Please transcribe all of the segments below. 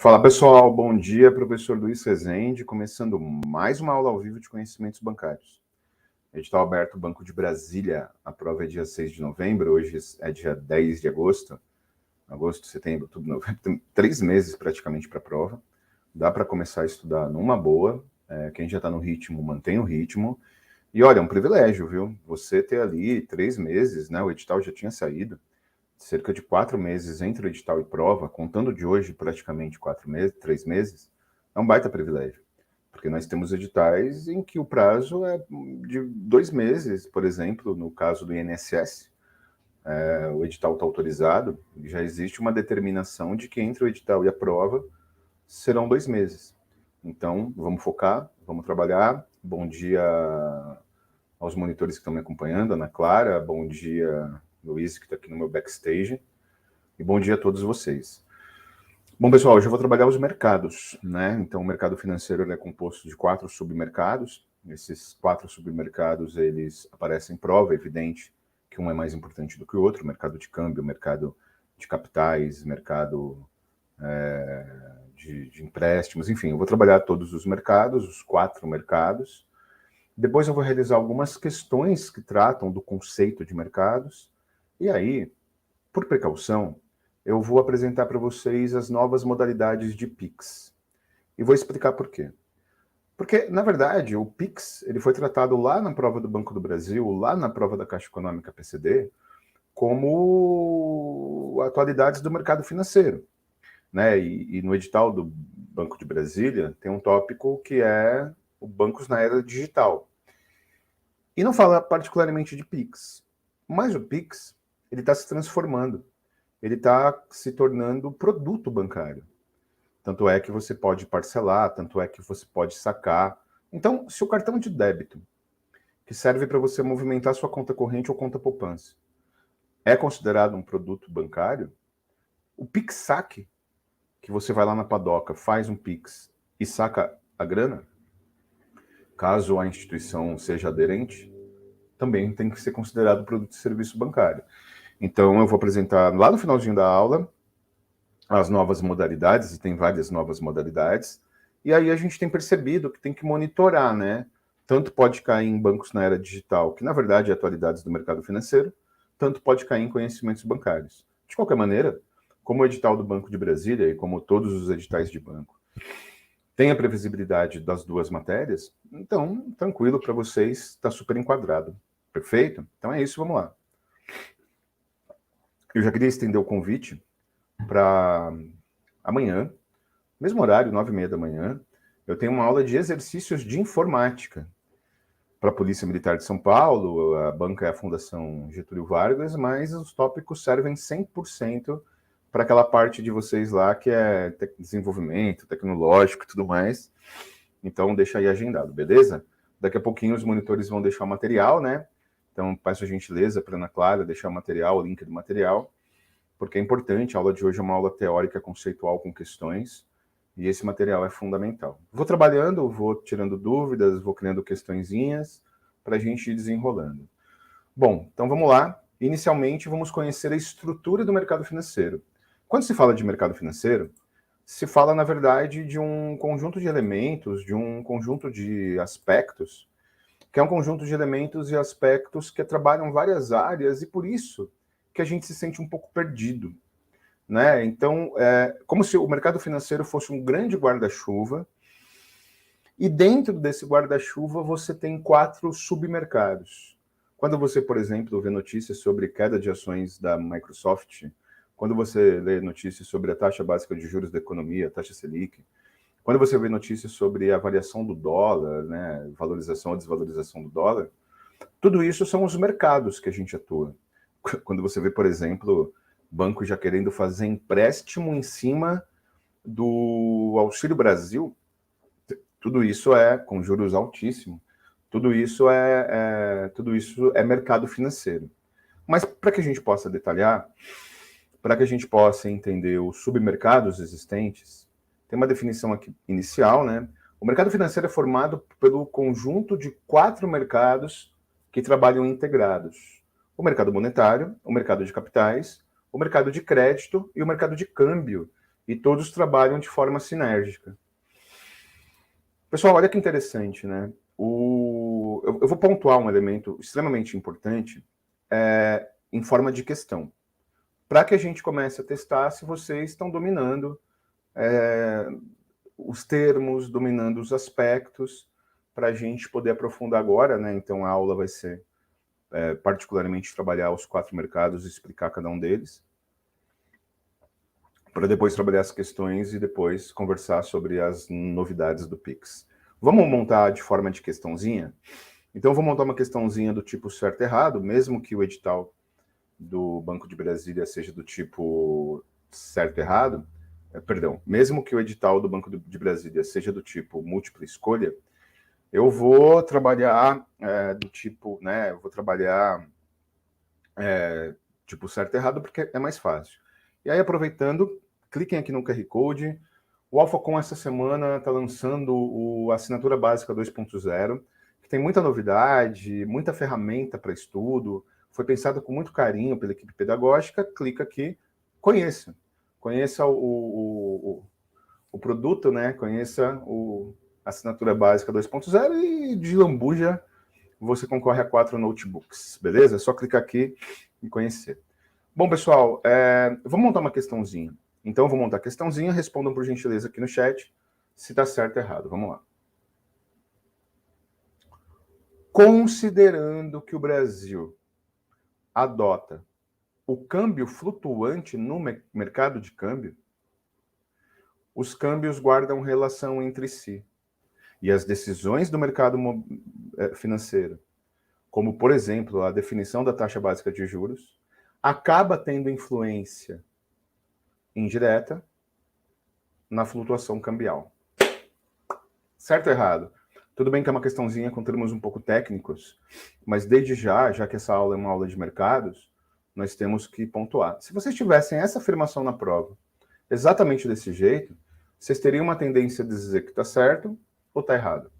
Fala pessoal, bom dia, professor Luiz Rezende, começando mais uma aula ao vivo de conhecimentos bancários. Edital aberto Banco de Brasília, a prova é dia 6 de novembro, hoje é dia 10 de agosto, setembro, outubro, novembro, tem 3 meses praticamente para a prova, dá para começar a estudar numa boa, quem já está no ritmo, mantém o ritmo, e olha, é um privilégio, viu, você ter ali 3 meses, né, o edital já tinha saído, cerca de 4 meses entre o edital e prova, contando de hoje praticamente 4 meses, 3 meses, é um baita privilégio. Porque nós temos editais em que o prazo é de 2 meses, por exemplo, no caso do INSS, o edital está autorizado, já existe uma determinação de que entre o edital e a prova serão 2 meses. Então, vamos focar, vamos trabalhar. Bom dia aos monitores que estão me acompanhando, Ana Clara, bom dia Luiz, que está aqui no meu backstage, e bom dia a todos vocês. Bom, pessoal, hoje eu vou trabalhar os mercados, né? Então, o mercado financeiro é composto de 4 submercados. Esses 4 submercados, eles aparecem em prova, é evidente que um é mais importante do que o outro, mercado de câmbio, mercado de capitais, mercado de empréstimos, enfim, eu vou trabalhar todos os mercados, os 4 mercados. Depois eu vou realizar algumas questões que tratam do conceito de mercados, e aí, por precaução, eu vou apresentar para vocês as novas modalidades de PIX. E vou explicar por quê. Porque, na verdade, o PIX ele foi tratado lá na prova do Banco do Brasil, lá na prova da Caixa Econômica PCD, como atualidades do mercado financeiro. Né? E no edital do Banco de Brasília tem um tópico que é o bancos na era digital. E não fala particularmente de PIX, mas o PIX ele está se transformando. Ele está se tornando produto bancário. Tanto é que você pode parcelar, tanto é que você pode sacar. Então, se o cartão de débito, que serve para você movimentar sua conta corrente ou conta poupança, é considerado um produto bancário, o Pix Saque, que você vai lá na padoca, faz um Pix e saca a grana, caso a instituição seja aderente, também tem que ser considerado produto de serviço bancário. Então, eu vou apresentar lá no finalzinho da aula as novas modalidades, e tem várias novas modalidades, e aí a gente tem percebido que tem que monitorar, né? Tanto pode cair em bancos na era digital, que na verdade é atualidades do mercado financeiro, tanto pode cair em conhecimentos bancários. De qualquer maneira, como o edital do Banco de Brasília e como todos os editais de banco tem a previsibilidade das duas matérias, então, tranquilo para vocês, está super enquadrado. Perfeito? Então é isso, vamos lá. Eu já queria estender o convite para amanhã, mesmo horário, 9h30 da manhã, eu tenho uma aula de exercícios de informática para a Polícia Militar de São Paulo, a banca é a Fundação Getúlio Vargas, mas os tópicos servem 100% para aquela parte de vocês lá que é desenvolvimento tecnológico e tudo mais. Então, deixa aí agendado, beleza? Daqui a pouquinho os monitores vão deixar o material, né? Então, peço a gentileza para a Ana Clara deixar o material, o link do material, porque é importante, a aula de hoje é uma aula teórica conceitual com questões, e esse material é fundamental. Vou trabalhando, vou tirando dúvidas, vou criando questõezinhas para a gente ir desenrolando. Bom, então vamos lá. Inicialmente, vamos conhecer a estrutura do mercado financeiro. Quando se fala de mercado financeiro, se fala, na verdade, de um conjunto de elementos, de um conjunto de aspectos, que é um conjunto de elementos e aspectos que trabalham várias áreas, e por isso que a gente se sente um pouco perdido. Né? Então, como se o mercado financeiro fosse um grande guarda-chuva, e dentro desse guarda-chuva você tem 4 submercados. Quando você, por exemplo, vê notícias sobre queda de ações da Microsoft, quando você lê notícias sobre a taxa básica de juros da economia, a taxa Selic, quando você vê notícias sobre a variação do dólar, né, valorização ou desvalorização do dólar, tudo isso são os mercados que a gente atua. Quando você vê, por exemplo, banco já querendo fazer empréstimo em cima do Auxílio Brasil, tudo isso é com juros altíssimos, tudo isso é mercado financeiro. Mas para que a gente possa detalhar, para que a gente possa entender os submercados existentes, tem uma definição aqui inicial, né? O mercado financeiro é formado pelo conjunto de 4 mercados que trabalham integrados. O mercado monetário, o mercado de capitais, o mercado de crédito e o mercado de câmbio. e todos trabalham de forma sinérgica. Pessoal, olha que interessante, né? Eu vou pontuar um elemento extremamente importante em forma de questão, para que a gente comece a testar se vocês estão dominando os termos, dominando os aspectos, para a gente poder aprofundar agora, né? Então a aula vai ser particularmente trabalhar os 4 mercados e explicar cada um deles, para depois trabalhar as questões e depois conversar sobre as novidades do Pix. Vamos montar de forma de questãozinha? Então, eu vou montar uma questãozinha do tipo certo e errado, mesmo que o edital do Banco de Brasília seja do tipo certo e errado, mesmo que o edital do Banco de Brasília seja do tipo múltipla escolha, eu vou trabalhar do tipo, né, eu vou trabalhar tipo certo e errado porque é mais fácil. E aí, aproveitando, cliquem aqui no QR Code. O Alphacom essa semana está lançando a Assinatura Básica 2.0, que tem muita novidade, muita ferramenta para estudo, foi pensado com muito carinho pela equipe pedagógica. Clica aqui, conheça o produto, né? Conheça a Assinatura Básica 2.0 e de lambuja você concorre a 4 notebooks, beleza? É só clicar aqui e conhecer. Bom, pessoal, vamos montar uma questãozinha. Então, eu vou montar a questãozinha, respondam por gentileza aqui no chat se está certo ou errado. Vamos lá. Considerando que o Brasil adota o câmbio flutuante no mercado de câmbio, os câmbios guardam relação entre si. E as decisões do mercado financeiro, como, por exemplo, a definição da taxa básica de juros, acaba tendo influência indireta na flutuação cambial. Certo ou errado? Tudo bem que é uma questãozinha com termos um pouco técnicos, mas desde já que essa aula é uma aula de mercados, nós temos que pontuar. Se vocês tivessem essa afirmação na prova, exatamente desse jeito, vocês teriam uma tendência a dizer que está certo ou está errado.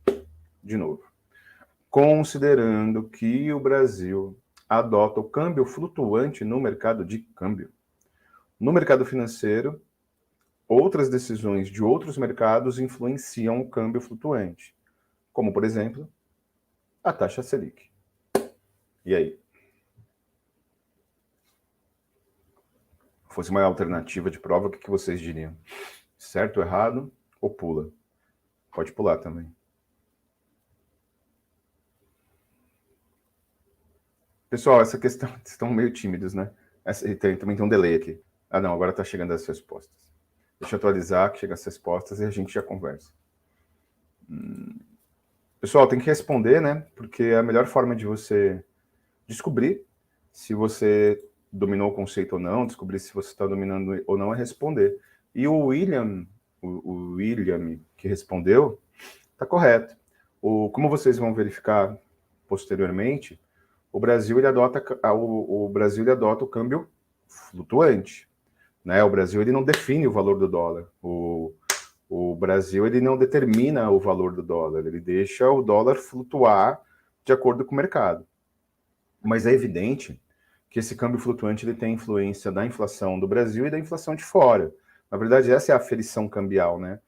De novo. Considerando que o Brasil adota o câmbio flutuante no mercado de câmbio. No mercado financeiro, outras decisões de outros mercados influenciam o câmbio flutuante, como, por exemplo, a taxa Selic. E aí? Se fosse uma alternativa de prova, o que vocês diriam? Certo ou errado? Ou pula? Pode pular também. Pessoal, essa questão, vocês estão meio tímidos, né? Também tem um delay aqui. Ah, não, agora está chegando as respostas. Deixa eu atualizar que chega as respostas e a gente já conversa. Pessoal, tem que responder, né? Porque é a melhor forma de você descobrir se você dominou o conceito ou não, descobrir se você está dominando ou não é responder. E o William que respondeu, está correto. Como vocês vão verificar posteriormente, o Brasil ele adota o câmbio flutuante, né? O Brasil ele não define o valor do dólar. O Brasil ele não determina o valor do dólar, ele deixa o dólar flutuar de acordo com o mercado. Mas é evidente que esse câmbio flutuante ele tem influência da inflação do Brasil e da inflação de fora. Na verdade, essa é a aferição cambial, né?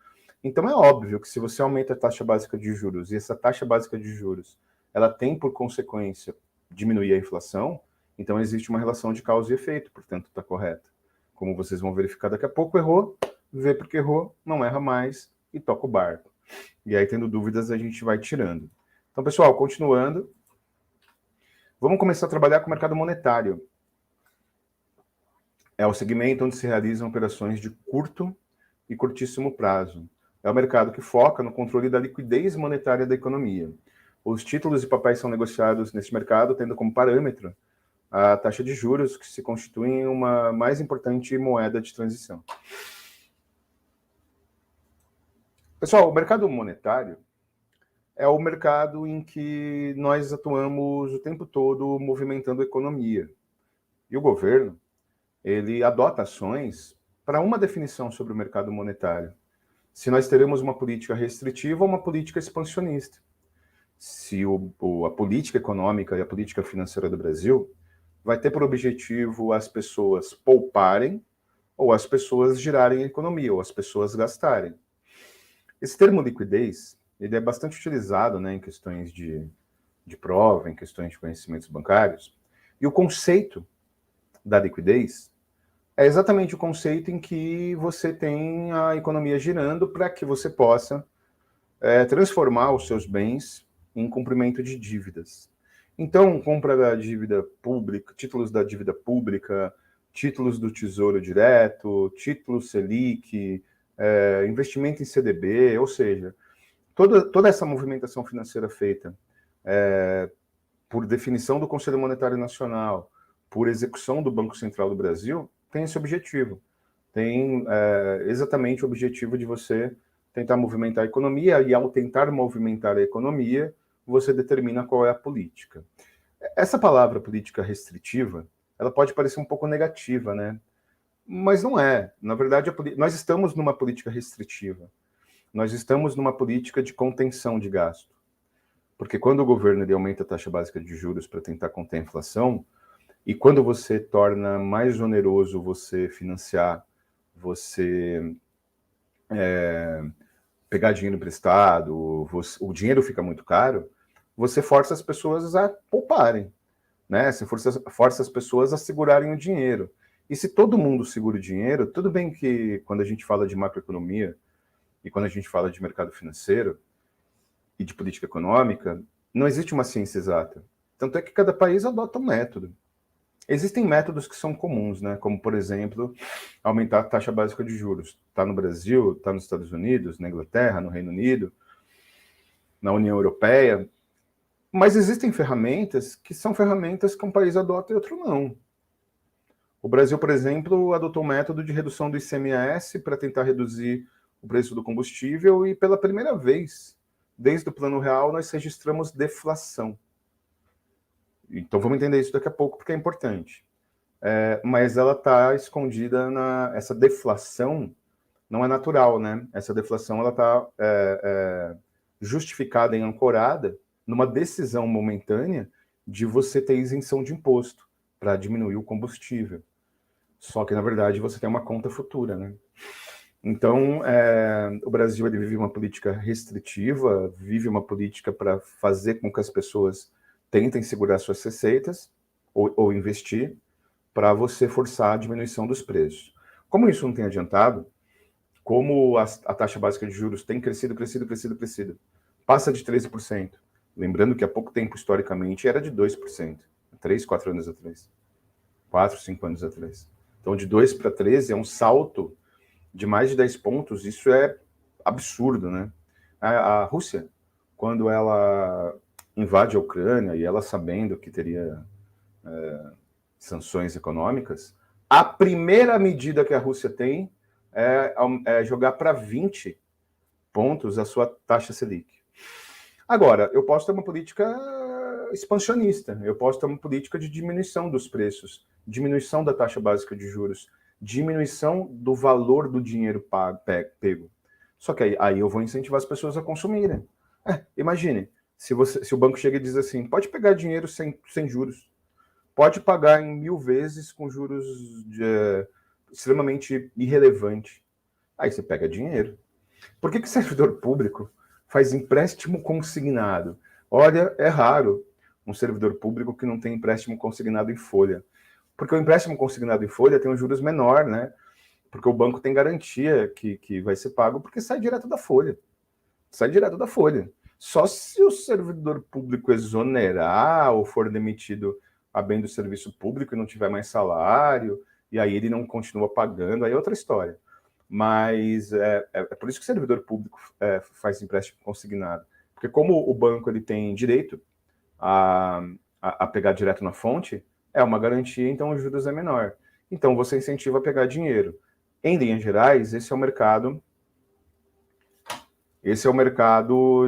Então é óbvio que se você aumenta a taxa básica de juros e essa taxa básica de juros ela tem por consequência diminuir a inflação, então existe uma relação de causa e efeito, portanto está correto. Como vocês vão verificar daqui a pouco, errou, vê porque errou, não erra mais e toca o barco. E aí, tendo dúvidas, a gente vai tirando. Então, pessoal, continuando, vamos começar a trabalhar com o mercado monetário. É o segmento onde se realizam operações de curto e curtíssimo prazo. É o mercado que foca no controle da liquidez monetária da economia. Os títulos e papéis são negociados nesse mercado, tendo como parâmetro a taxa de juros, que se constitui em uma mais importante moeda de transição. Pessoal, o mercado monetário é o mercado em que nós atuamos o tempo todo movimentando a economia. E o governo, ele adota ações para uma definição sobre o mercado monetário. Se nós teremos uma política restritiva ou uma política expansionista. Se a política econômica e a política financeira do Brasil vai ter por objetivo as pessoas pouparem ou as pessoas girarem a economia, ou as pessoas gastarem. Esse termo liquidez, ele é bastante utilizado, né, em questões de prova, em questões de conhecimentos bancários, e o conceito da liquidez é exatamente o conceito em que você tem a economia girando para que você possa transformar os seus bens em cumprimento de dívidas. Então, compra da dívida pública, títulos da dívida pública, títulos do Tesouro Direto, títulos Selic, investimento em CDB, ou seja, toda essa movimentação financeira feita por definição do Conselho Monetário Nacional, por execução do Banco Central do Brasil, tem esse objetivo. Tem exatamente o objetivo de você tentar movimentar a economia, e ao tentar movimentar a economia, você determina qual é a política. Essa palavra política restritiva, ela pode parecer um pouco negativa, né? Mas não é. Na verdade, nós estamos numa política restritiva. Nós estamos numa política de contenção de gasto. Porque quando o governo ele aumenta a taxa básica de juros para tentar conter a inflação, e quando você torna mais oneroso você financiar, você pegar dinheiro emprestado, o dinheiro fica muito caro, você força as pessoas a pouparem, né? Você força as pessoas a segurarem o dinheiro. E se todo mundo segura o dinheiro, tudo bem que quando a gente fala de macroeconomia e quando a gente fala de mercado financeiro e de política econômica, não existe uma ciência exata. Tanto é que cada país adota um método. Existem métodos que são comuns, né? Como, por exemplo, aumentar a taxa básica de juros. Está no Brasil, está nos Estados Unidos, na Inglaterra, no Reino Unido, na União Europeia. Mas existem ferramentas que são ferramentas que um país adota e outro não. O Brasil, por exemplo, adotou um método de redução do ICMS para tentar reduzir o preço do combustível e, pela primeira vez, desde o Plano Real, nós registramos deflação. Então vamos entender isso daqui a pouco, porque é importante. Mas ela está escondida essa deflação não é natural, né? Essa deflação ela está justificada e ancorada numa decisão momentânea de você ter isenção de imposto para diminuir o combustível. Só que, na verdade, você tem uma conta futura, né? Então, o Brasil ele vive uma política restritiva, vive uma política para fazer com que as pessoas tentem segurar suas receitas ou investir para você forçar a diminuição dos preços. Como isso não tem adiantado, como a taxa básica de juros tem crescido, passa de 13%. Lembrando que há pouco tempo, historicamente, era de 2%. 3, 4 anos atrás. 4, 5 anos atrás. Então, de 2 para 13 é um salto de mais de 10 pontos. Isso é absurdo, né? A Rússia, quando ela invade a Ucrânia e ela sabendo que teria sanções econômicas, a primeira medida que a Rússia tem é jogar para 20 pontos a sua taxa Selic. Agora, eu posso ter uma política expansionista, eu posso ter uma política de diminuição dos preços, diminuição da taxa básica de juros, diminuição do valor do dinheiro pego. Só que aí eu vou incentivar as pessoas a consumirem. Imagine, se o banco chega e diz assim, pode pegar dinheiro sem juros, pode pagar em 1000 vezes com juros extremamente irrelevante. Aí você pega dinheiro. Por que servidor público faz empréstimo consignado? Olha, é raro um servidor público que não tem empréstimo consignado em folha. Porque o empréstimo consignado em folha tem um juros menor, né? Porque o banco tem garantia que vai ser pago porque sai direto da folha. Sai direto da folha. Só se o servidor público exonerar ou for demitido a bem do serviço público e não tiver mais salário, e aí ele não continua pagando, aí é outra história. Mas é por isso que o servidor público faz empréstimo consignado. Porque como o banco ele tem direito a pegar direto na fonte, é uma garantia, então os juros é menor. Então você incentiva a pegar dinheiro. Em linhas gerais, esse é o mercado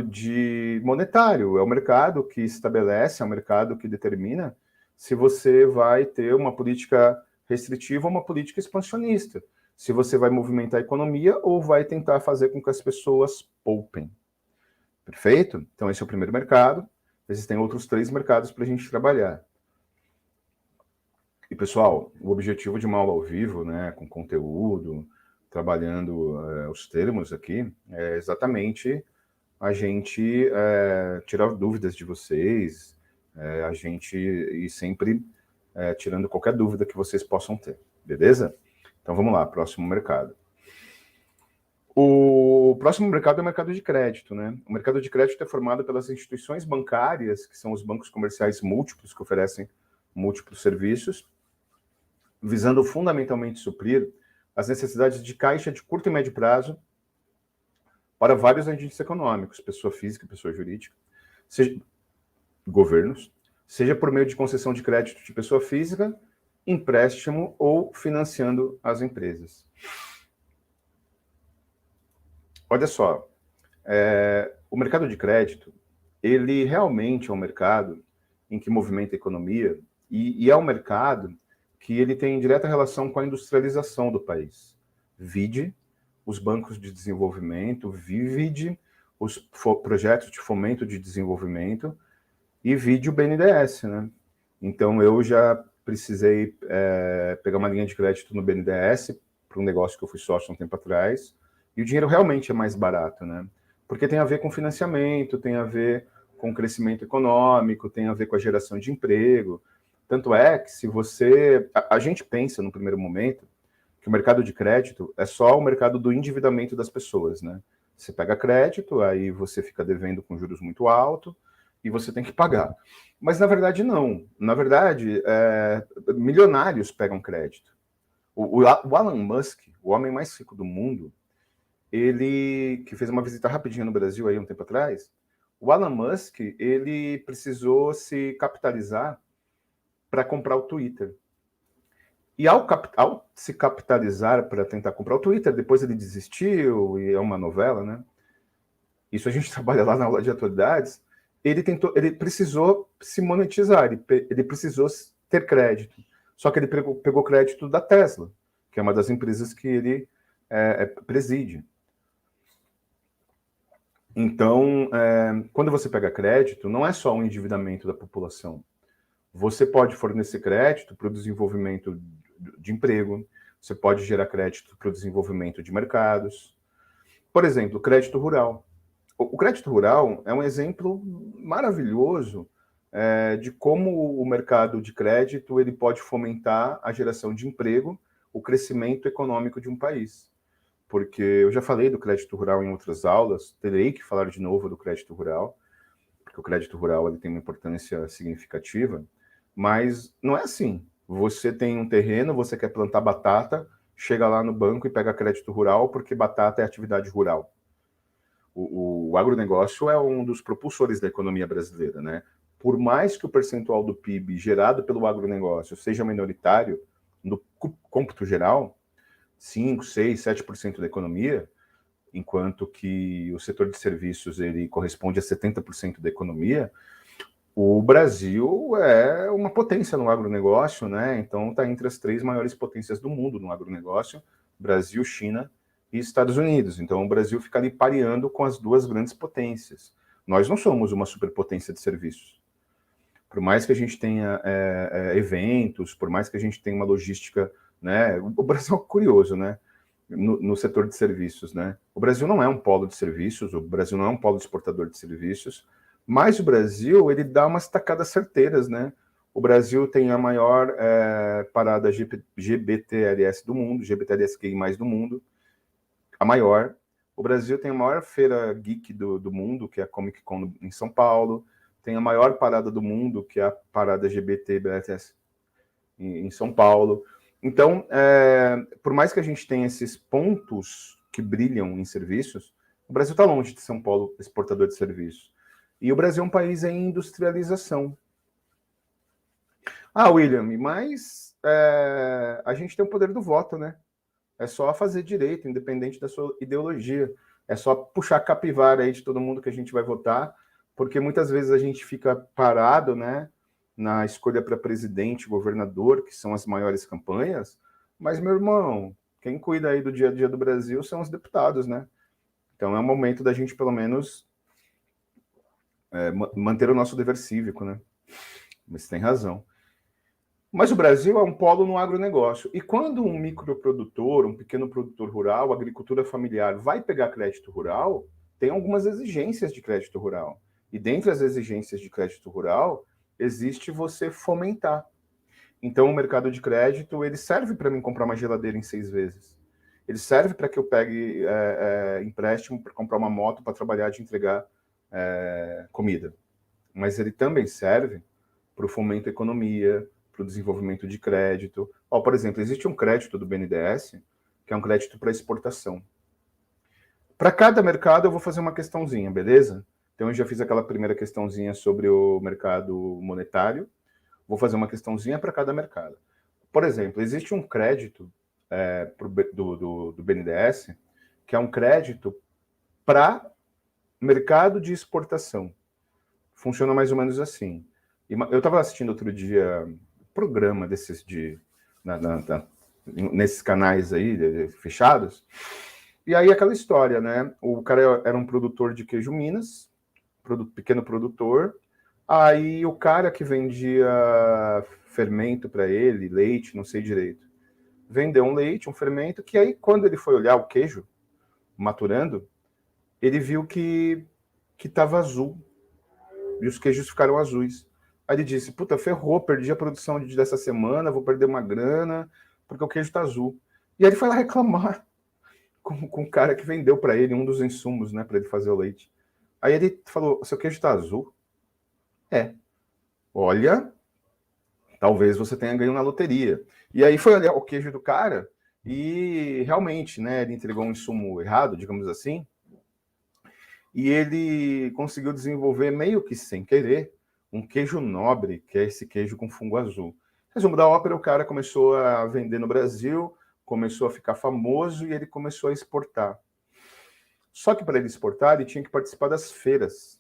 de monetário, é o mercado que estabelece, é o mercado que determina se você vai ter uma política restritiva ou uma política expansionista, se você vai movimentar a economia ou vai tentar fazer com que as pessoas poupem. Perfeito? Então esse é o primeiro mercado. Existem outros 3 mercados para a gente trabalhar. E, pessoal, o objetivo de uma aula ao vivo, né, com conteúdo, trabalhando os termos aqui, é exatamente a gente tirar dúvidas de vocês, a gente ir sempre tirando qualquer dúvida que vocês possam ter, beleza? Então vamos lá, próximo mercado. O próximo mercado é o mercado de crédito, né? O mercado de crédito é formado pelas instituições bancárias, que são os bancos comerciais múltiplos, que oferecem múltiplos serviços, visando fundamentalmente suprir as necessidades de caixa de curto e médio prazo para vários agentes econômicos, pessoa física, pessoa jurídica, seja governos, seja por meio de concessão de crédito de pessoa física, empréstimo ou financiando as empresas. Olha só, o mercado de crédito, ele realmente é um mercado em que movimenta a economia e é um mercado que ele tem direta relação com a industrialização do país. Vide os bancos de desenvolvimento, vide os projetos de fomento de desenvolvimento e vide o BNDES, né? Então, eu já precisei pegar uma linha de crédito no BNDES para um negócio que eu fui sócio um tempo atrás, e o dinheiro realmente é mais barato, né? Porque tem a ver com financiamento, tem a ver com crescimento econômico, tem a ver com a geração de emprego. Tanto é que se você... A gente pensa, no primeiro momento, que o mercado de crédito é só o mercado do endividamento das pessoas, né? Você pega crédito, aí você fica devendo com juros muito altos, e você tem que pagar. Mas, na verdade, não. Na verdade, milionários pegam crédito. O Elon Musk, o homem mais rico do mundo, ele, que fez uma visita rapidinha no Brasil aí um tempo atrás, o Elon Musk, ele precisou se capitalizar para comprar o Twitter. E ao se capitalizar para tentar comprar o Twitter, depois ele desistiu, e é uma novela, né? Isso a gente trabalha lá na aula de atualidades. Ele precisou se monetizar, ele precisou ter crédito. Só que ele pegou crédito da Tesla, que é uma das empresas que ele preside. Então, quando você pega crédito, não é só um endividamento da população. Você pode fornecer crédito para o desenvolvimento de emprego, você pode gerar crédito para o desenvolvimento de mercados. Por exemplo, crédito rural. O crédito rural é um exemplo maravilhoso de como o mercado de crédito ele pode fomentar a geração de emprego, o crescimento econômico de um país. Porque eu já falei do crédito rural em outras aulas, terei que falar de novo do crédito rural, porque o crédito rural ele tem uma importância significativa, mas não é assim. Você tem um terreno, você quer plantar batata, chega lá no banco e pega crédito rural, porque batata é atividade rural. O agronegócio é um dos propulsores da economia brasileira, né? Por mais que o percentual do PIB gerado pelo agronegócio seja minoritário, no cômputo geral, 5, 6, 7% da economia, enquanto que o setor de serviços ele corresponde a 70% da economia, o Brasil é uma potência no agronegócio, né? Então está entre as 3 maiores potências do mundo no agronegócio: Brasil, China e Estados Unidos. Então o Brasil fica ali pareando com as 2 grandes potências. Nós não somos uma superpotência de serviços. Por mais que a gente tenha eventos, por mais que a gente tenha uma logística, né? O Brasil é curioso, né? No setor de serviços, né? O Brasil não é um polo de serviços, o Brasil não é um polo exportador de serviços, mas o Brasil, ele dá umas tacadas certeiras, né? O Brasil tem a maior parada GBTLS do mundo, GBTLSQI+, do mundo, a maior. O Brasil tem a maior feira geek do mundo, que é a Comic Con em São Paulo, tem a maior parada do mundo, que é a parada GBT-BLS em São Paulo. Então, por mais que a gente tenha esses pontos que brilham em serviços, o Brasil está longe de ser um polo exportador de serviços. E o Brasil é um país em industrialização. Ah, William, mas a gente tem o poder do voto, né? É só fazer direito, independente da sua ideologia. É só puxar a capivara aí de todo mundo que a gente vai votar, porque muitas vezes a gente fica parado, né, na escolha para presidente, governador, que são as maiores campanhas, mas, meu irmão, quem cuida aí do dia a dia do Brasil são os deputados, né? Então é um momento da gente, pelo menos, manter o nosso dever cívico, né? Mas tem razão. Mas o Brasil é um polo no agronegócio. E quando um microprodutor, um pequeno produtor rural, agricultura familiar, vai pegar crédito rural, tem algumas exigências de crédito rural. E dentre as exigências de crédito rural, existe você fomentar. Então, o mercado de crédito, ele serve para mim comprar uma geladeira em 6 vezes. Ele serve para que eu pegue empréstimo para comprar uma moto para trabalhar de entregar comida. Mas ele também serve para o fomento da economia, para o desenvolvimento de crédito. Por exemplo, existe um crédito do BNDES, que é um crédito para exportação. Para cada mercado, eu vou fazer uma questãozinha, beleza? Então, eu já fiz aquela primeira questãozinha sobre o mercado monetário. Vou fazer uma questãozinha para cada mercado. Por exemplo, existe um crédito do BNDES, que é um crédito para mercado de exportação. Funciona mais ou menos assim. Eu estava assistindo outro dia programa desses nesses canais aí fechados, e aí aquela história, né? O cara era um produtor de queijo Minas, pequeno produtor. Aí o cara que vendia fermento para ele, leite, não sei direito, vendeu um leite, um fermento, que aí quando ele foi olhar o queijo maturando, ele viu que estava azul. E os queijos ficaram azuis. Aí ele disse, puta, ferrou, perdi a produção dessa semana, vou perder uma grana, porque o queijo está azul. E aí ele foi lá reclamar com o cara que vendeu para ele um dos insumos, né, para ele fazer o leite. Aí ele falou, seu queijo está azul? Olha, talvez você tenha ganho na loteria. E aí foi olhar o queijo do cara e realmente, né, ele entregou um insumo errado, digamos assim, e ele conseguiu desenvolver, meio que sem querer, um queijo nobre, que é esse queijo com fungo azul. Resumo da ópera, o cara começou a vender no Brasil, começou a ficar famoso e ele começou a exportar. Só que para ele exportar, ele tinha que participar das feiras,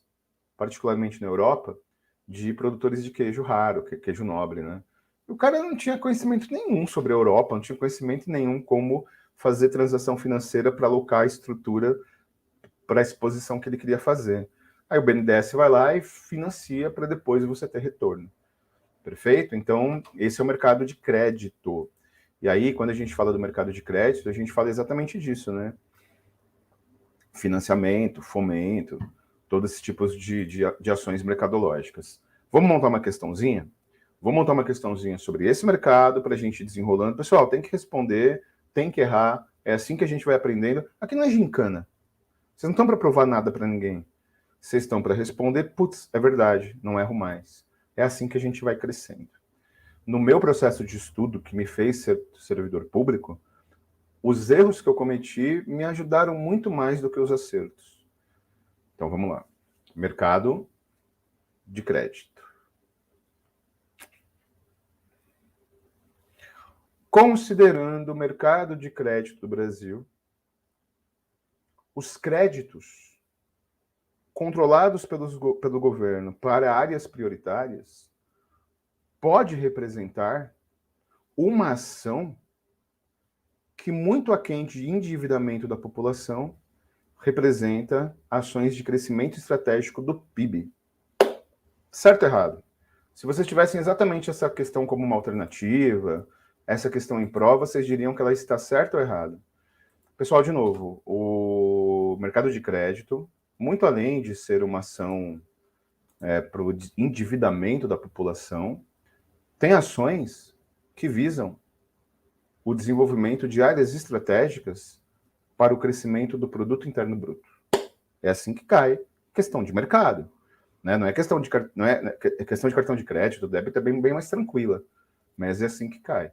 particularmente na Europa, de produtores de queijo raro, queijo nobre, né? E o cara não tinha conhecimento nenhum sobre a Europa, não tinha conhecimento nenhum como fazer transação financeira para alocar a estrutura para a exposição que ele queria fazer. Aí o BNDES vai lá e financia para depois você ter retorno. Perfeito? Então, esse é o mercado de crédito. E aí, quando a gente fala do mercado de crédito, a gente fala exatamente disso, né? Financiamento, fomento, todos esses tipos de ações mercadológicas. Vamos montar uma questãozinha? Vou montar uma questãozinha sobre esse mercado para a gente ir desenrolando. Pessoal, tem que responder, tem que errar, é assim que a gente vai aprendendo. Aqui não é gincana. Vocês não estão para provar nada para ninguém. Vocês estão para responder, putz, é verdade, não erro mais. É assim que a gente vai crescendo. No meu processo de estudo, que me fez ser servidor público, os erros que eu cometi me ajudaram muito mais do que os acertos. Então, vamos lá. Mercado de crédito. Considerando o mercado de crédito do Brasil, os créditos controlados pelo governo para áreas prioritárias pode representar uma ação que, muito aquém de endividamento da população, representa ações de crescimento estratégico do PIB. Certo ou errado? Se vocês tivessem exatamente essa questão como uma alternativa, essa questão em prova, vocês diriam que ela está certa ou errada? Pessoal, de novo, o mercado de crédito, muito além de ser uma ação para o endividamento da população, tem ações que visam o desenvolvimento de áreas estratégicas para o crescimento do produto interno bruto. É assim que cai questão de mercado. Né? Não é questão de cartão de crédito, débito é bem mais tranquila, mas é assim que cai.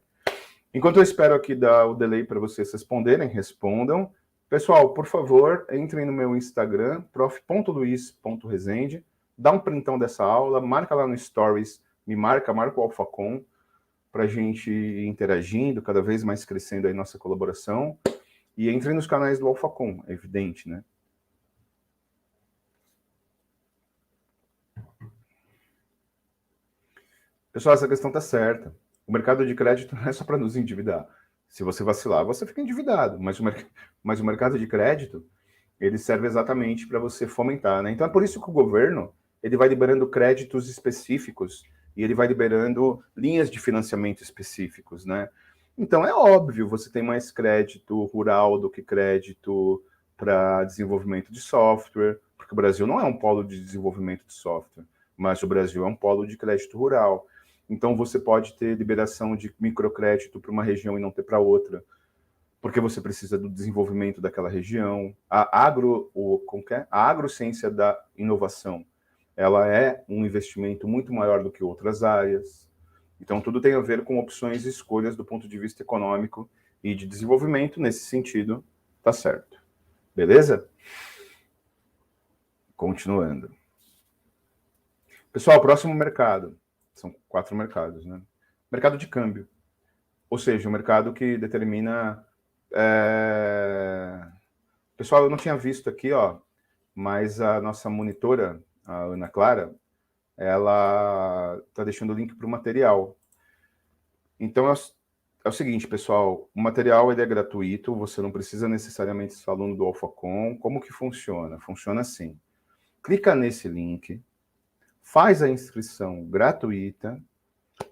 Enquanto eu espero aqui dar o delay para vocês responderem, respondam. Pessoal, por favor, entrem no meu Instagram, prof.luiz.rezende, dá um printão dessa aula, marca lá no Stories, marca o AlphaCom, para a gente ir interagindo, cada vez mais crescendo aí nossa colaboração. E entrem nos canais do AlphaCom, é evidente, né? Pessoal, essa questão está certa. O mercado de crédito não é só para nos endividar. Se você vacilar, você fica endividado. Mas o mercado de crédito, ele serve exatamente para você fomentar, né? Então é por isso que o governo ele vai liberando créditos específicos e ele vai liberando linhas de financiamento específicos, né? Então é óbvio, você tem mais crédito rural do que crédito para desenvolvimento de software, porque o Brasil não é um polo de desenvolvimento de software, mas o Brasil é um polo de crédito rural. Então você pode ter liberação de microcrédito para uma região e não ter para outra, porque você precisa do desenvolvimento daquela região. A agrociência da inovação, ela é um investimento muito maior do que outras áreas. Então, tudo tem a ver com opções e escolhas do ponto de vista econômico e de desenvolvimento. Nesse sentido, tá certo. Beleza? Continuando. Pessoal, próximo mercado. São 4 mercados, né? Mercado de câmbio. Ou seja, o mercado que determina... Pessoal, eu não tinha visto aqui, ó, mas a nossa monitora, a Ana Clara, ela está deixando o link para o material. Então, é o seguinte, pessoal, o material ele é gratuito, você não precisa necessariamente ser aluno do AlphaCom. Como que funciona? Funciona assim. Clica nesse link, faz a inscrição gratuita,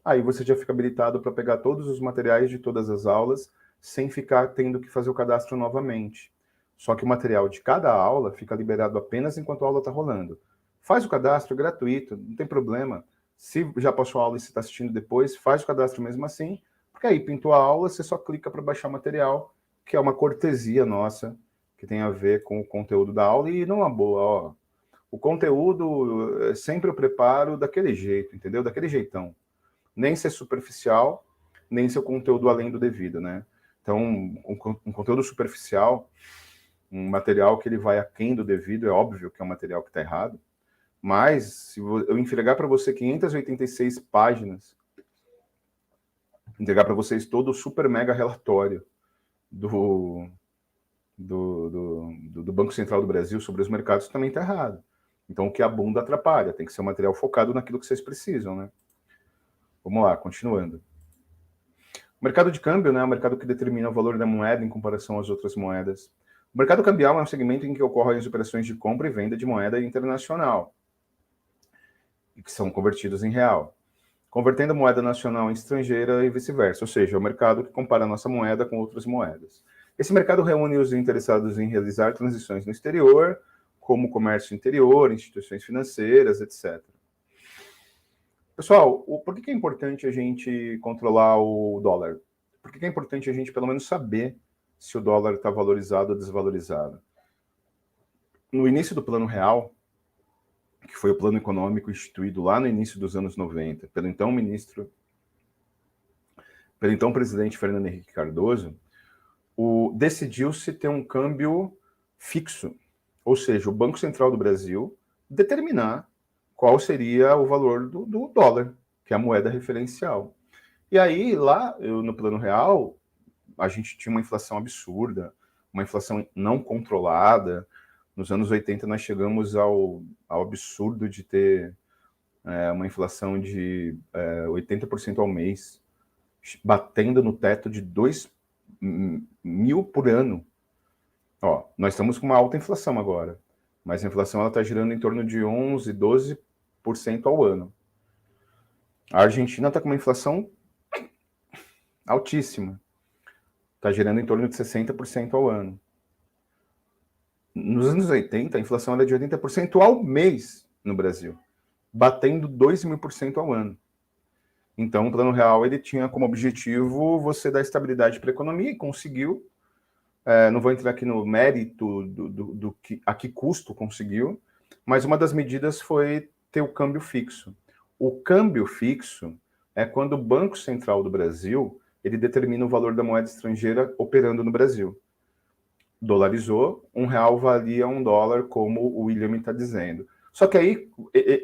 aí você já fica habilitado para pegar todos os materiais de todas as aulas, sem ficar tendo que fazer o cadastro novamente. Só que o material de cada aula fica liberado apenas enquanto a aula está rolando. Faz o cadastro gratuito, não tem problema. Se já passou a aula e você está assistindo depois, faz o cadastro mesmo assim, porque aí pintou a aula, você só clica para baixar o material, que é uma cortesia nossa, que tem a ver com o conteúdo da aula, e não é boa, ó. O conteúdo, sempre eu preparo daquele jeito, entendeu? Daquele jeitão. Nem ser superficial, nem ser o conteúdo além do devido, né? Então, um conteúdo superficial, um material que ele vai aquém do devido, é óbvio que é um material que está errado, mas se eu entregar para você 586 páginas, entregar para vocês todo o super mega relatório do Banco Central do Brasil sobre os mercados, também está errado. Então, o que abunda atrapalha, tem que ser um material focado naquilo que vocês precisam, né? Vamos lá, continuando. O mercado de câmbio, né, é o mercado que determina o valor da moeda em comparação às outras moedas. O mercado cambial é um segmento em que ocorrem as operações de compra e venda de moeda internacional, e que são convertidos em real, convertendo a moeda nacional em estrangeira e vice-versa, ou seja, é o mercado que compara a nossa moeda com outras moedas. Esse mercado reúne os interessados em realizar transições no exterior, como comércio interior, instituições financeiras, etc. Pessoal, por que é importante a gente controlar o dólar? Por que é importante a gente, pelo menos, saber se o dólar está valorizado ou desvalorizado? No início do Plano Real, que foi o plano econômico instituído lá no início dos anos 90, pelo então presidente Fernando Henrique Cardoso, decidiu-se ter um câmbio fixo, ou seja, o Banco Central do Brasil determinar qual seria o valor do dólar, que é a moeda referencial. E aí, lá no Plano Real, a gente tinha uma inflação absurda, uma inflação não controlada. Nos anos 80, nós chegamos ao absurdo de ter uma inflação de 80% ao mês, batendo no teto de 2 mil por ano. Ó, nós estamos com uma alta inflação agora, mas a inflação está girando em torno de 11%, 12% ao ano. A Argentina está com uma inflação altíssima, está girando em torno de 60% ao ano. Nos anos 80, a inflação era de 80% ao mês no Brasil, batendo 2.000% ao ano. Então, o Plano Real ele tinha como objetivo você dar estabilidade para a economia e conseguiu. Não vou entrar aqui no mérito do que a que custo conseguiu, mas uma das medidas foi ter o câmbio fixo. O câmbio fixo é quando o Banco Central do Brasil ele determina o valor da moeda estrangeira operando no Brasil. Dolarizou, R$1 valia $1, como o William está dizendo. Só que aí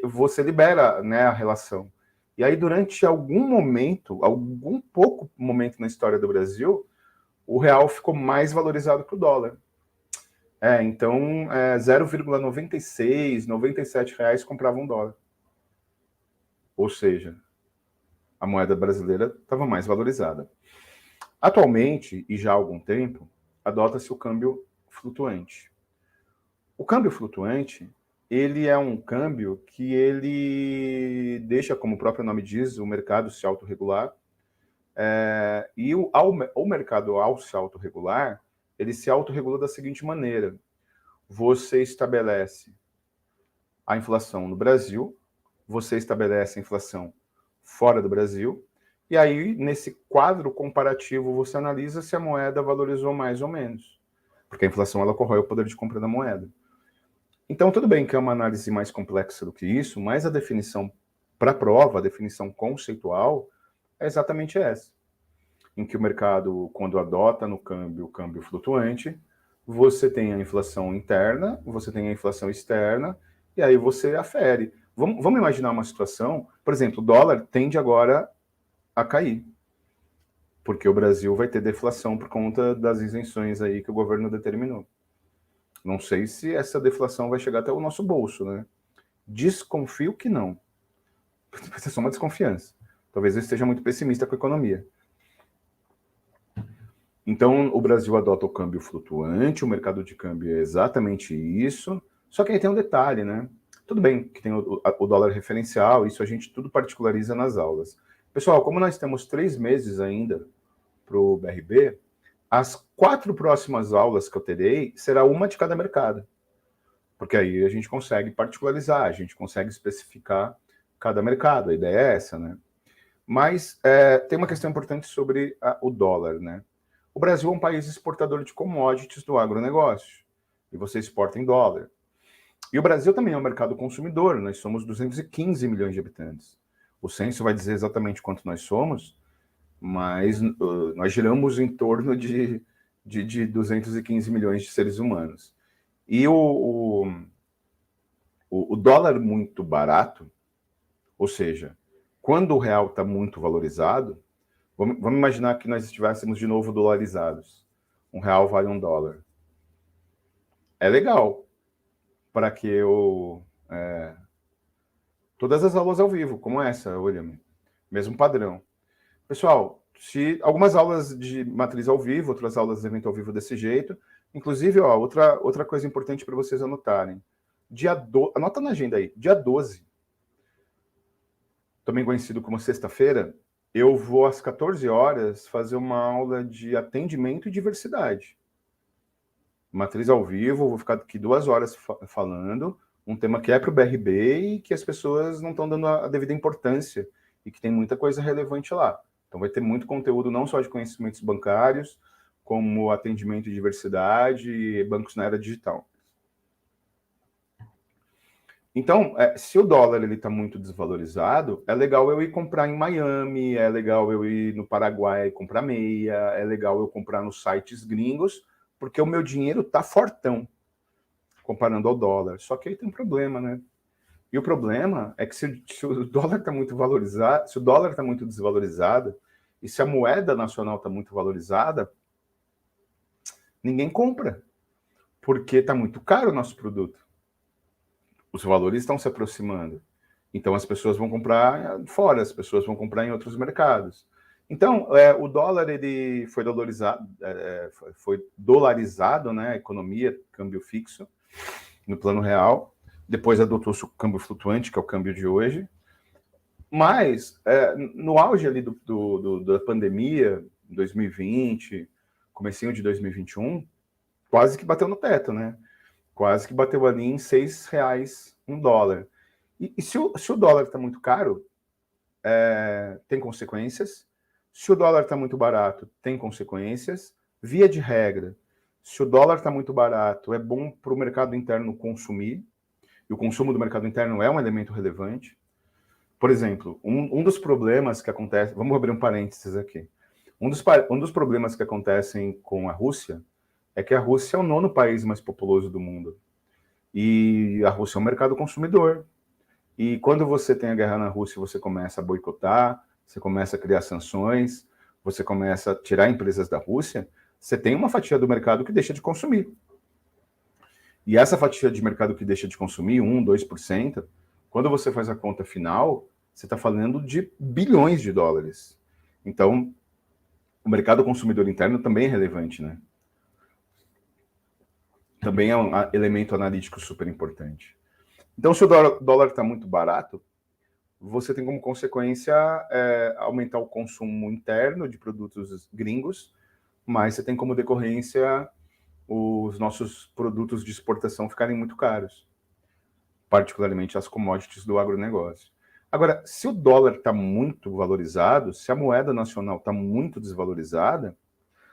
você libera, né, a relação. E aí, durante algum pouco momento na história do Brasil, o real ficou mais valorizado que o dólar. Então, 0,96, R$97 comprava um dólar. Ou seja, a moeda brasileira estava mais valorizada. Atualmente, e já há algum tempo, adota-se o câmbio flutuante. O câmbio flutuante ele é um câmbio que ele deixa, como o próprio nome diz, o mercado se autorregular. E o mercado, ao se autorregular, ele se autorregula da seguinte maneira: você estabelece a inflação no Brasil, você estabelece a inflação fora do Brasil, e aí, nesse quadro comparativo, você analisa se a moeda valorizou mais ou menos, porque a inflação ela corrói o poder de compra da moeda. Então, tudo bem que é uma análise mais complexa do que isso, mas a definição para a prova, a definição conceitual, é exatamente essa, em que o mercado, quando adota no câmbio o câmbio flutuante, você tem a inflação interna, você tem a inflação externa, e aí você afere. Vamos imaginar uma situação, por exemplo, o dólar tende agora a cair, porque o Brasil vai ter deflação por conta das isenções aí que o governo determinou. Não sei se essa deflação vai chegar até o nosso bolso, né? Desconfio que não. Vai ser só uma desconfiança. Talvez eu esteja muito pessimista com a economia. Então, o Brasil adota o câmbio flutuante, o mercado de câmbio é exatamente isso, só que aí tem um detalhe, né? Tudo bem que tem o dólar referencial, isso a gente tudo particulariza nas aulas. Pessoal, como nós temos 3 meses ainda para o BRB, as 4 próximas aulas que eu terei será uma de cada mercado, porque aí a gente consegue particularizar, a gente consegue especificar cada mercado, a ideia é essa, né? Mas tem uma questão importante sobre o dólar, né? O Brasil é um país exportador de commodities do agronegócio, e você exporta em dólar. E o Brasil também é um mercado consumidor, nós somos 215 milhões de habitantes. O censo vai dizer exatamente quanto nós somos, mas nós giramos em torno de 215 milhões de seres humanos. E o dólar muito barato, ou seja, quando o real está muito valorizado, vamos imaginar que nós estivéssemos de novo dolarizados. Um real vale um dólar. É legal para que eu... todas as aulas ao vivo, como essa, William. Mesmo padrão. Pessoal, se algumas aulas de matriz ao vivo, outras aulas de evento ao vivo desse jeito. Inclusive, ó, outra coisa importante para vocês anotarem. Anota na agenda aí, dia 12, também conhecido como sexta-feira, eu vou às 14 horas fazer uma aula de atendimento e diversidade. Matriz ao vivo, vou ficar aqui 2 horas falando, um tema que é para o BRB e que as pessoas não estão dando a devida importância e que tem muita coisa relevante lá. Então vai ter muito conteúdo não só de conhecimentos bancários, como atendimento e diversidade e bancos na era digital. Então, se o dólar está muito desvalorizado, é legal eu ir comprar em Miami, é legal eu ir no Paraguai comprar meia, é legal eu comprar nos sites gringos, porque o meu dinheiro está fortão, comparando ao dólar. Só que aí tem um problema, né? E o problema é que se o dólar está muito valorizado, se o dólar está muito desvalorizado, e se a moeda nacional está muito valorizada, ninguém compra, porque está muito caro o nosso produto. Os valores estão se aproximando. Então as pessoas vão comprar fora, as pessoas vão comprar em outros mercados. Então, o dólar ele foi dolarizado, né? A economia, câmbio fixo, no plano real. Depois adotou-se o câmbio flutuante, que é o câmbio de hoje. Mas, no auge ali da pandemia, 2020, comecinho de 2021, quase que bateu no teto, né? Quase que bateu ali em R$6 um dólar. E se o dólar está muito caro, tem consequências. Se o dólar está muito barato, tem consequências. Via de regra, se o dólar está muito barato, é bom para o mercado interno consumir, e o consumo do mercado interno é um elemento relevante. Por exemplo, um dos problemas que acontece... Vamos abrir um parênteses aqui. Um dos problemas que acontecem com a Rússia é que a Rússia é o 9º país mais populoso do mundo. E a Rússia é um mercado consumidor. E quando você tem a guerra na Rússia, você começa a boicotar, você começa a criar sanções, você começa a tirar empresas da Rússia, você tem uma fatia do mercado que deixa de consumir. E essa fatia de mercado que deixa de consumir, 1%, 2%, quando você faz a conta final, você está falando de bilhões de dólares. Então, o mercado consumidor interno também é relevante, né? Também é um elemento analítico super importante. Então, se o dólar está muito barato, você tem como consequência aumentar o consumo interno de produtos gringos, mas você tem como decorrência os nossos produtos de exportação ficarem muito caros, particularmente as commodities do agronegócio. Agora, se o dólar está muito valorizado, se a moeda nacional está muito desvalorizada,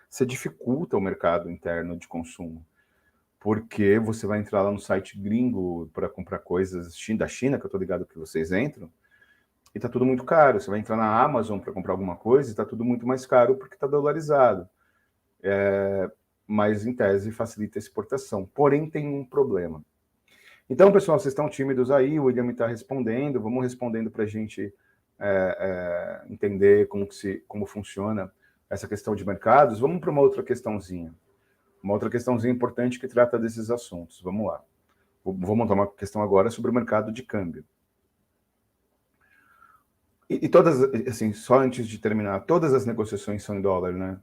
você dificulta o mercado interno de consumo, porque você vai entrar lá no site gringo para comprar coisas da China, que eu estou ligado que vocês entram, e está tudo muito caro. Você vai entrar na Amazon para comprar alguma coisa e está tudo muito mais caro porque está dolarizado. Mas, em tese, facilita a exportação. Porém, tem um problema. Então, pessoal, vocês estão tímidos aí, o William está respondendo, vamos respondendo para a gente entender como funciona essa questão de mercados. Vamos para uma outra questãozinha importante que trata desses assuntos. Vamos lá. Vou montar uma questão agora sobre o mercado de câmbio. E todas, assim, só antes de terminar, todas as negociações são em dólar, né?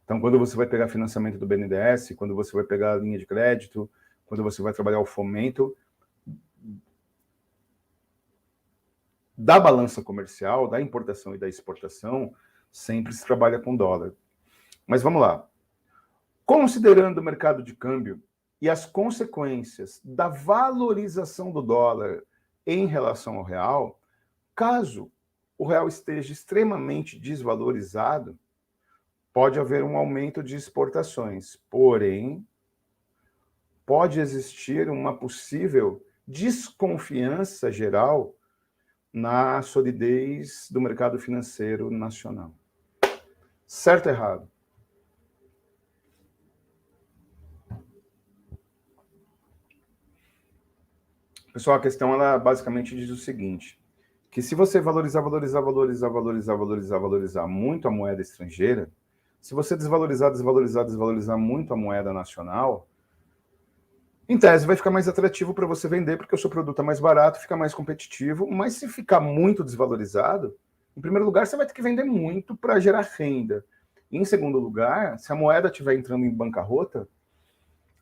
Então, quando você vai pegar financiamento do BNDES, quando você vai pegar a linha de crédito, quando você vai trabalhar o fomento da balança comercial, da importação e da exportação, sempre se trabalha com dólar. Mas vamos lá. Considerando o mercado de câmbio e as consequências da valorização do dólar em relação ao real, caso o real esteja extremamente desvalorizado, pode haver um aumento de exportações. Porém, pode existir uma possível desconfiança geral na solidez do mercado financeiro nacional. Certo ou errado? Pessoal, a questão ela basicamente diz o seguinte, que se você valorizar muito a moeda estrangeira, se você desvalorizar muito a moeda nacional, em tese vai ficar mais atrativo para você vender, porque o seu produto é mais barato, fica mais competitivo, mas se ficar muito desvalorizado, em primeiro lugar, você vai ter que vender muito para gerar renda. E, em segundo lugar, se a moeda estiver entrando em bancarrota,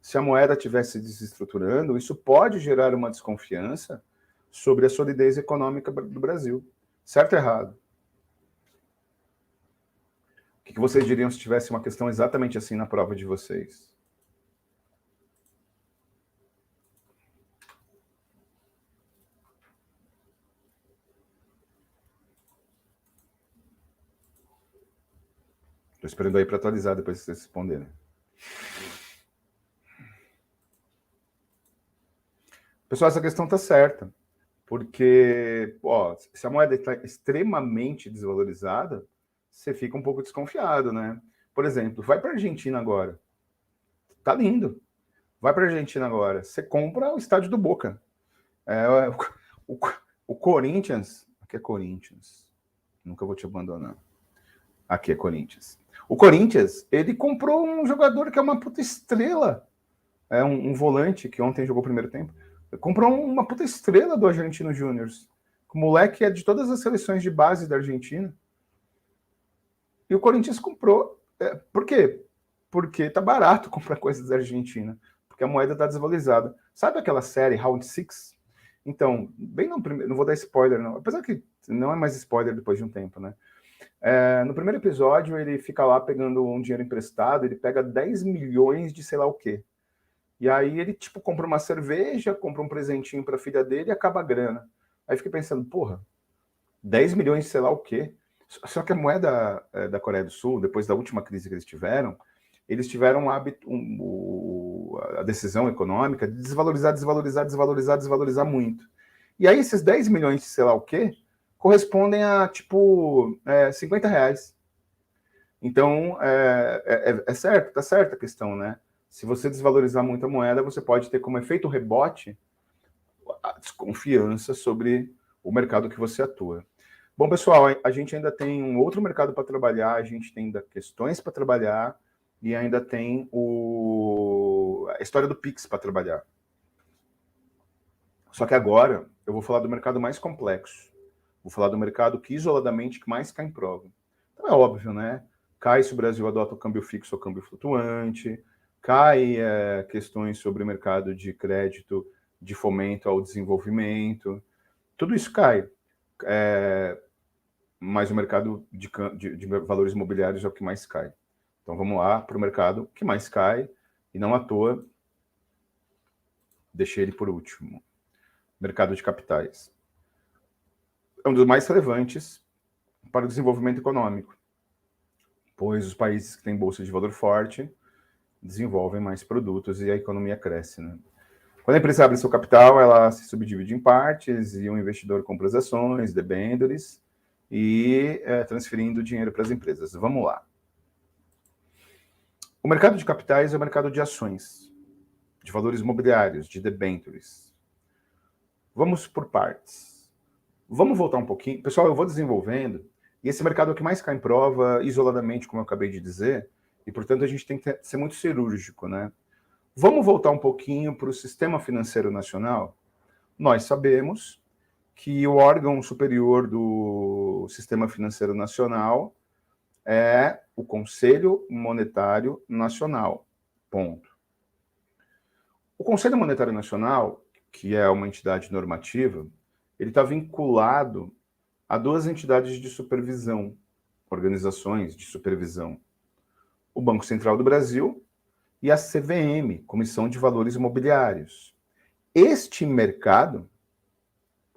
se a moeda estiver se desestruturando, isso pode gerar uma desconfiança sobre a solidez econômica do Brasil. Certo ou errado? O que vocês diriam se tivesse uma questão exatamente assim na prova de vocês? Estou esperando aí para atualizar depois que vocês responderem. Pessoal, essa questão está certa, porque se a moeda está extremamente desvalorizada, você fica um pouco desconfiado, né? Por exemplo, vai para a Argentina agora. Tá lindo. Vai para a Argentina agora. Você compra o estádio do Boca. O Corinthians... Aqui é Corinthians. Nunca vou te abandonar. Aqui é Corinthians. O Corinthians, ele comprou um jogador que é uma puta estrela. É um volante que ontem jogou o primeiro tempo. Comprou uma puta estrela do Argentino Júnior. O moleque é de todas as seleções de base da Argentina. E o Corinthians comprou. Por quê? Porque tá barato comprar coisas da Argentina. Porque a moeda tá desvalorizada. Sabe aquela série Round Six? Então, bem no primeiro... Não vou dar spoiler, não. Apesar que não é mais spoiler depois de um tempo, né? No primeiro episódio, ele fica lá pegando um dinheiro emprestado, ele pega 10 milhões de sei lá o quê. E aí ele, tipo, compra uma cerveja, compra um presentinho para a filha dele e acaba a grana. Aí fiquei pensando, porra, 10 milhões de sei lá o quê? Só que a moeda da Coreia do Sul, depois da última crise que eles tiveram a decisão econômica de desvalorizar muito. E aí esses 10 milhões de sei lá o quê correspondem a, tipo, 50 reais. Então, certo, tá certa a questão, né? Se você desvalorizar muito a moeda, você pode ter como efeito rebote a desconfiança sobre o mercado que você atua. Bom, pessoal, a gente ainda tem um outro mercado para trabalhar, a gente tem ainda questões para trabalhar e ainda tem a história do Pix para trabalhar. Só que agora eu vou falar do mercado mais complexo. Vou falar do mercado que isoladamente mais cai em prova. Então é óbvio, né? Cai se o Brasil adota o câmbio fixo ou câmbio flutuante, cai questões sobre o mercado de crédito de fomento ao desenvolvimento, tudo isso cai. Mas o mercado de valores imobiliários é o que mais cai. Então vamos lá para o mercado que mais cai, e não à toa deixei ele por último. Mercado de capitais. É um dos mais relevantes para o desenvolvimento econômico, pois os países que têm bolsa de valor forte desenvolvem mais produtos e a economia cresce, né? Quando a empresa abre seu capital, ela se subdivide em partes e um investidor compra as ações, debêntures e transferindo dinheiro para as empresas. Vamos lá. O mercado de capitais é o mercado de ações, de valores imobiliários, de debêntures. Vamos por partes. Vamos voltar um pouquinho. Pessoal, eu vou desenvolvendo, e esse mercado é o que mais cai em prova, isoladamente, como eu acabei de dizer, e, portanto, a gente tem que ser muito cirúrgico, né? Vamos voltar um pouquinho para o sistema financeiro nacional? Nós sabemos que o órgão superior do sistema financeiro nacional é o Conselho Monetário Nacional. Ponto. O Conselho Monetário Nacional, que é uma entidade normativa, ele está vinculado a duas entidades de supervisão, organizações de supervisão. O Banco Central do Brasil e a CVM, Comissão de Valores Imobiliários. Este mercado,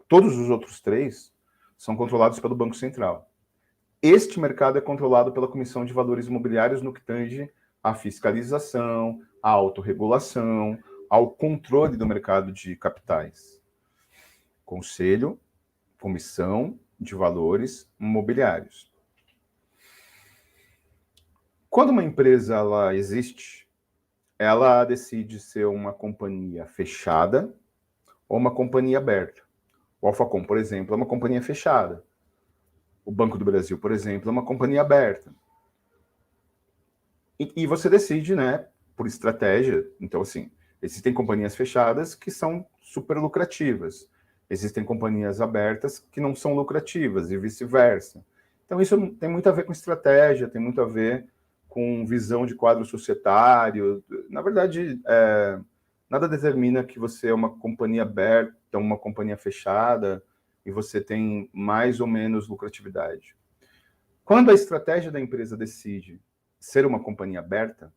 todos os outros três, são controlados pelo Banco Central. Este mercado é controlado pela Comissão de Valores Imobiliários no que tange à fiscalização, à autorregulação, ao controle do mercado de capitais. Conselho, Comissão de Valores Imobiliários. Quando uma empresa ela existe, ela decide ser uma companhia fechada ou uma companhia aberta. O Alphacom, por exemplo, é uma companhia fechada. O Banco do Brasil, por exemplo, é uma companhia aberta. E você decide, né, por estratégia. Então, assim, existem companhias fechadas que são super lucrativas. Existem companhias abertas que não são lucrativas e vice-versa. Então, isso tem muito a ver com estratégia, tem muito a ver com visão de quadro societário. Na verdade, nada determina que você é uma companhia aberta, uma companhia fechada, e você tem mais ou menos lucratividade. Quando a estratégia da empresa decide ser uma companhia aberta,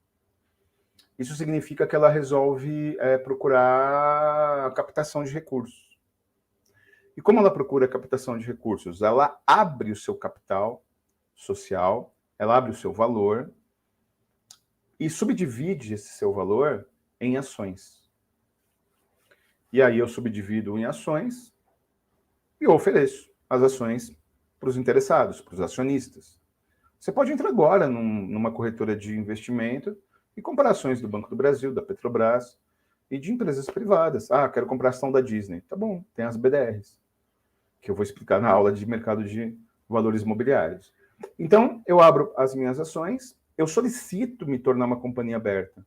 isso significa que ela resolve procurar a captação de recursos. E como ela procura a captação de recursos? Ela abre o seu capital social, ela abre o seu valor e subdivide esse seu valor em ações. E aí eu subdivido em ações e ofereço as ações para os interessados, para os acionistas. Você pode entrar agora numa corretora de investimento e comprar ações do Banco do Brasil, da Petrobras e de empresas privadas. Ah, quero comprar ação da Disney. Tá bom, tem as BDRs, que eu vou explicar na aula de mercado de valores imobiliários. Então, eu abro as minhas ações, eu solicito me tornar uma companhia aberta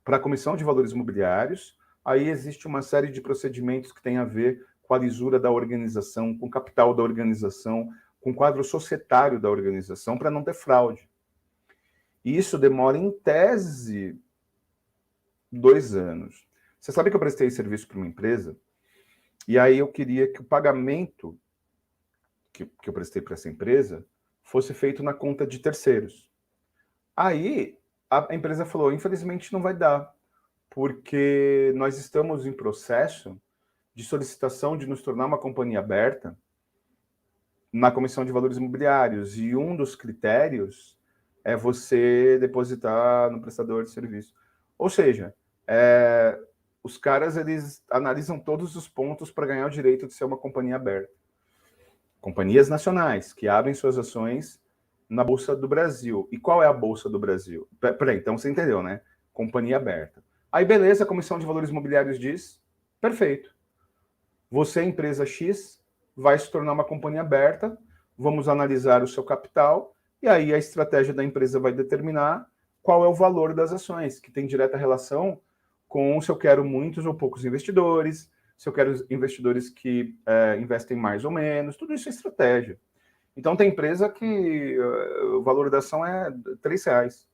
para a Comissão de Valores Imobiliários. Aí existe uma série de procedimentos que tem a ver com a lisura da organização, com o capital da organização, com o quadro societário da organização, para não ter fraude. E isso demora, em tese, 2 anos. Você sabe que eu prestei serviço para uma empresa, e aí eu queria que o pagamento que eu prestei para essa empresa fosse feito na conta de terceiros. Aí a empresa falou, infelizmente não vai dar, porque nós estamos em processo de solicitação de nos tornar uma companhia aberta na Comissão de Valores Imobiliários, e um dos critérios é você depositar no prestador de serviço. Ou seja, os caras eles analisam todos os pontos para ganhar o direito de ser uma companhia aberta. Companhias nacionais que abrem suas ações na Bolsa do Brasil. E qual é a Bolsa do Brasil? Peraí, então você entendeu, né? Companhia aberta. Aí, beleza, a Comissão de Valores Imobiliários diz, perfeito. Você, empresa X, vai se tornar uma companhia aberta, vamos analisar o seu capital, e aí a estratégia da empresa vai determinar qual é o valor das ações, que tem direta relação com se eu quero muitos ou poucos investidores, se eu quero investidores que investem mais ou menos, tudo isso é estratégia. Então, tem empresa que o valor da ação é R$3.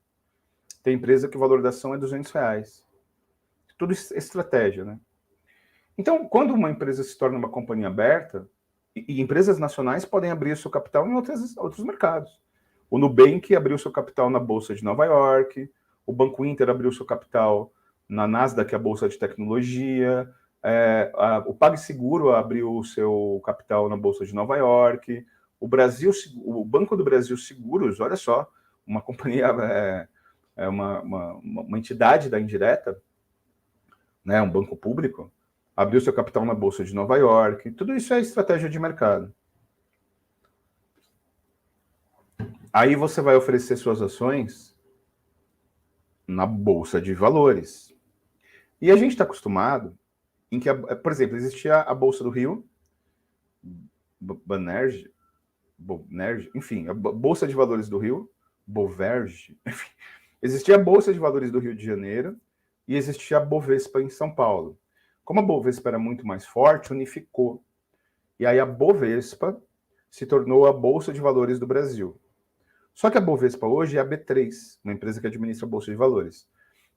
Tem empresa que o valor da ação é R$200. Tudo isso é estratégia, né? Então, quando uma empresa se torna uma companhia aberta, e empresas nacionais podem abrir o seu capital em outros mercados. O Nubank abriu seu capital na Bolsa de Nova York, o Banco Inter abriu seu capital na Nasdaq, a Bolsa de Tecnologia, o PagSeguro abriu o seu capital na Bolsa de Nova York, o Banco do Brasil Seguros, olha só, uma companhia, uma entidade da indireta, né, um banco público, abriu seu capital na Bolsa de Nova York. Tudo isso é estratégia de mercado. Aí você vai oferecer suas ações na Bolsa de Valores. E a gente está acostumado em que, por exemplo, existia a Bolsa do Rio, Banerj, enfim, a Bolsa de Valores do Rio, Boverge, enfim, existia a Bolsa de Valores do Rio de Janeiro e existia a Bovespa em São Paulo. Como a Bovespa era muito mais forte, unificou. E aí a Bovespa se tornou a Bolsa de Valores do Brasil. Só que a Bovespa hoje é a B3, uma empresa que administra a Bolsa de Valores.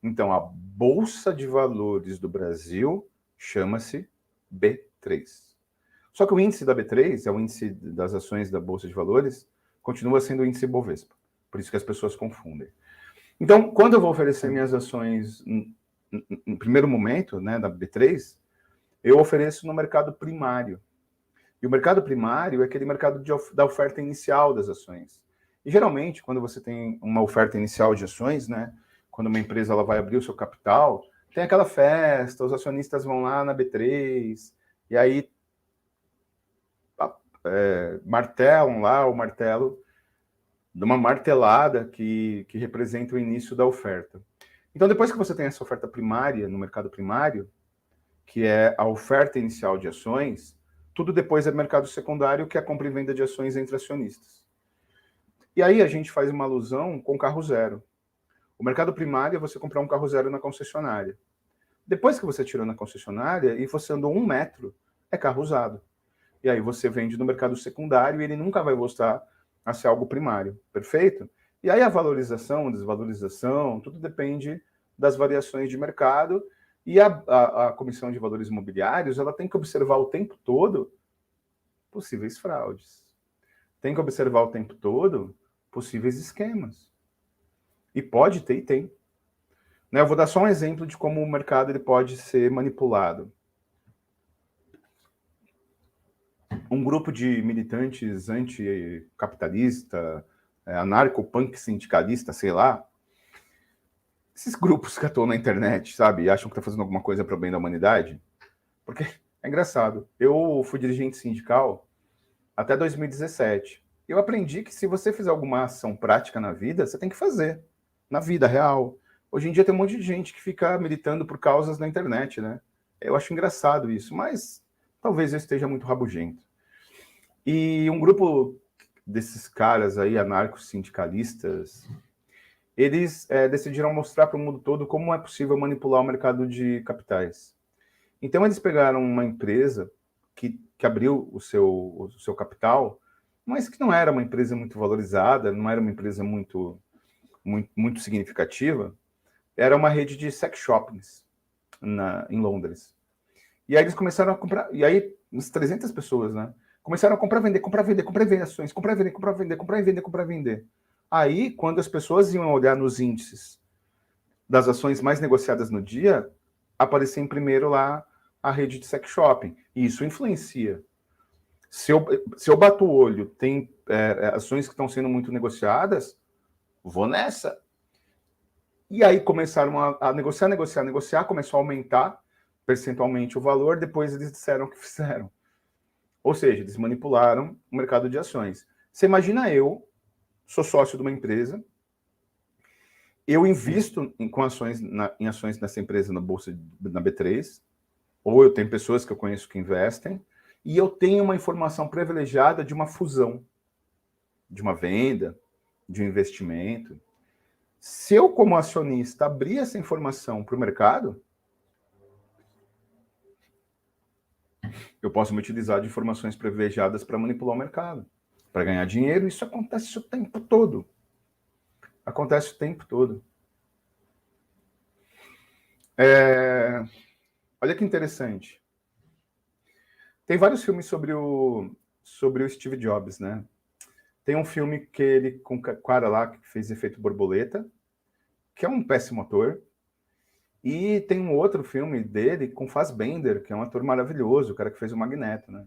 Então, a Bolsa de Valores do Brasil chama-se B3. Só que o índice da B3, é o índice das ações da Bolsa de Valores, continua sendo o índice Bovespa. Por isso que as pessoas confundem. Então, quando eu vou oferecer minhas ações no primeiro momento, né, da B3, eu ofereço no mercado primário. E o mercado primário é aquele mercado da oferta inicial das ações. E geralmente, quando você tem uma oferta inicial de ações, né, quando uma empresa ela vai abrir o seu capital, tem aquela festa, os acionistas vão lá na B3, e aí martelam lá o martelo de uma martelada que representa o início da oferta. Então, depois que você tem essa oferta primária no mercado primário, que é a oferta inicial de ações, tudo depois é mercado secundário, que é a compra e venda de ações entre acionistas. E aí a gente faz uma alusão com carro zero. O mercado primário é você comprar um carro zero na concessionária. Depois que você tirou na concessionária e você andou 1 metro, é carro usado. E aí você vende no mercado secundário e ele nunca vai voltar a ser algo primário, perfeito? E aí a valorização, desvalorização, tudo depende das variações de mercado, e a Comissão de Valores Imobiliários ela tem que observar o tempo todo possíveis fraudes. Tem que observar o tempo todo possíveis esquemas. E pode ter e tem. Eu vou dar só um exemplo de como o mercado ele pode ser manipulado. Um grupo de militantes anticapitalista, anarco-punk sindicalista, sei lá, esses grupos que atuam na internet, sabe, e acham que estão fazendo alguma coisa para o bem da humanidade, porque é engraçado. Eu fui dirigente sindical até 2017. Eu aprendi que se você fizer alguma ação prática na vida, você tem que fazer, na vida real. Hoje em dia tem um monte de gente que fica militando por causas na internet, né? Eu acho engraçado isso, mas talvez eu esteja muito rabugento. E um grupo desses caras aí, anarcos-sindicalistas, eles decidiram mostrar para o mundo todo como é possível manipular o mercado de capitais. Então, eles pegaram uma empresa que abriu o seu capital, mas que não era uma empresa muito valorizada, não era uma empresa muito significativa, era uma rede de sex shoppings em Londres. E aí eles começaram a comprar, e aí uns 300 pessoas, né? Começaram a comprar, vender, comprar, vender, comprar, vender ações, comprar, vender, comprar, vender, comprar, vender, comprar, vender. Aí, quando as pessoas iam olhar nos índices das ações mais negociadas no dia, aparecia em primeiro lá a rede de sex shopping. E isso influencia. Se eu bato o olho, tem ações que estão sendo muito negociadas, vou nessa. E aí começaram a negociar, começou a aumentar percentualmente o valor, depois eles disseram o que fizeram. Ou seja, eles manipularam o mercado de ações. Você imagina eu, sou sócio de uma empresa, eu invisto em ações nessa empresa na Bolsa, na B3, ou eu tenho pessoas que eu conheço que investem, e eu tenho uma informação privilegiada de uma fusão, de uma venda, de um investimento. Se eu, como acionista, abrir essa informação para o mercado, eu posso me utilizar de informações privilegiadas para manipular o mercado, para ganhar dinheiro. Isso acontece o tempo todo. Acontece o tempo todo. Olha que interessante. Tem vários filmes sobre o Steve Jobs, né? Tem um filme que ele, com o cara lá que fez Efeito Borboleta, que é um péssimo ator. E tem um outro filme dele com Fassbender, que é um ator maravilhoso, o cara que fez o Magneto, né?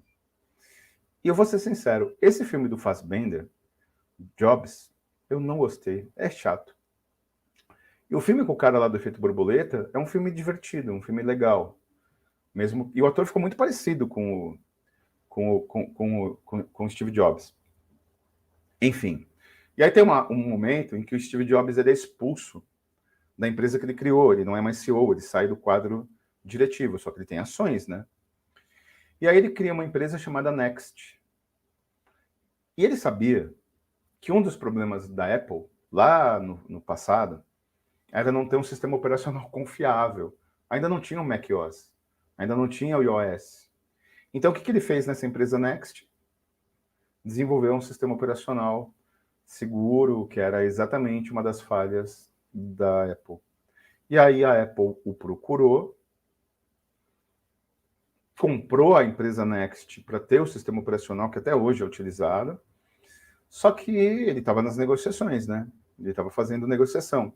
E eu vou ser sincero, esse filme do Fassbender, Jobs, eu não gostei, é chato. E o filme com o cara lá do Efeito Borboleta é um filme divertido, um filme legal. Mesmo, e o ator ficou muito parecido com o Steve Jobs. Enfim. E aí tem um momento em que o Steve Jobs ele é expulso da empresa que ele criou. Ele não é mais CEO, ele sai do quadro diretivo, só que ele tem ações, né? E aí ele cria uma empresa chamada Next. E ele sabia que um dos problemas da Apple, lá no passado, era não ter um sistema operacional confiável. Ainda não tinha o macOS, ainda não tinha o iOS. Então, o que ele fez nessa empresa Next? Desenvolveu um sistema operacional seguro, que era exatamente uma das falhas da Apple. E aí a Apple o procurou, comprou a empresa Next para ter o sistema operacional que até hoje é utilizado, só que ele estava nas negociações, né? Ele estava fazendo negociação.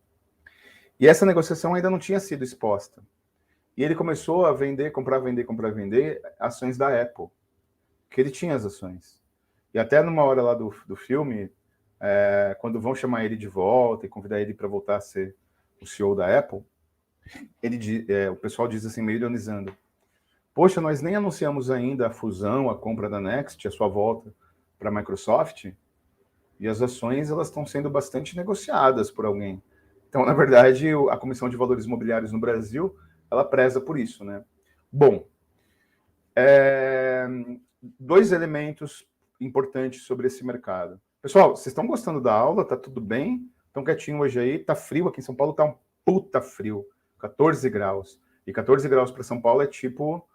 E essa negociação ainda não tinha sido exposta. E ele começou a vender, comprar, vender ações da Apple, que ele tinha as ações. E até numa hora lá do filme, quando vão chamar ele de volta e convidar ele para voltar a ser o CEO da Apple, o pessoal diz assim, meio ironizando, poxa, nós nem anunciamos ainda a fusão, a compra da Next, a sua volta para a Microsoft, e as ações elas estão sendo bastante negociadas por alguém. Então, na verdade, a Comissão de Valores Imobiliários no Brasil, ela preza por isso, né? Bom, dois elementos importantes sobre esse mercado. Pessoal, vocês estão gostando da aula? Tá tudo bem? Estão quietinho hoje aí? Tá frio aqui em São Paulo, tá um puta frio. 14 graus. E 14 graus para São Paulo é tipo...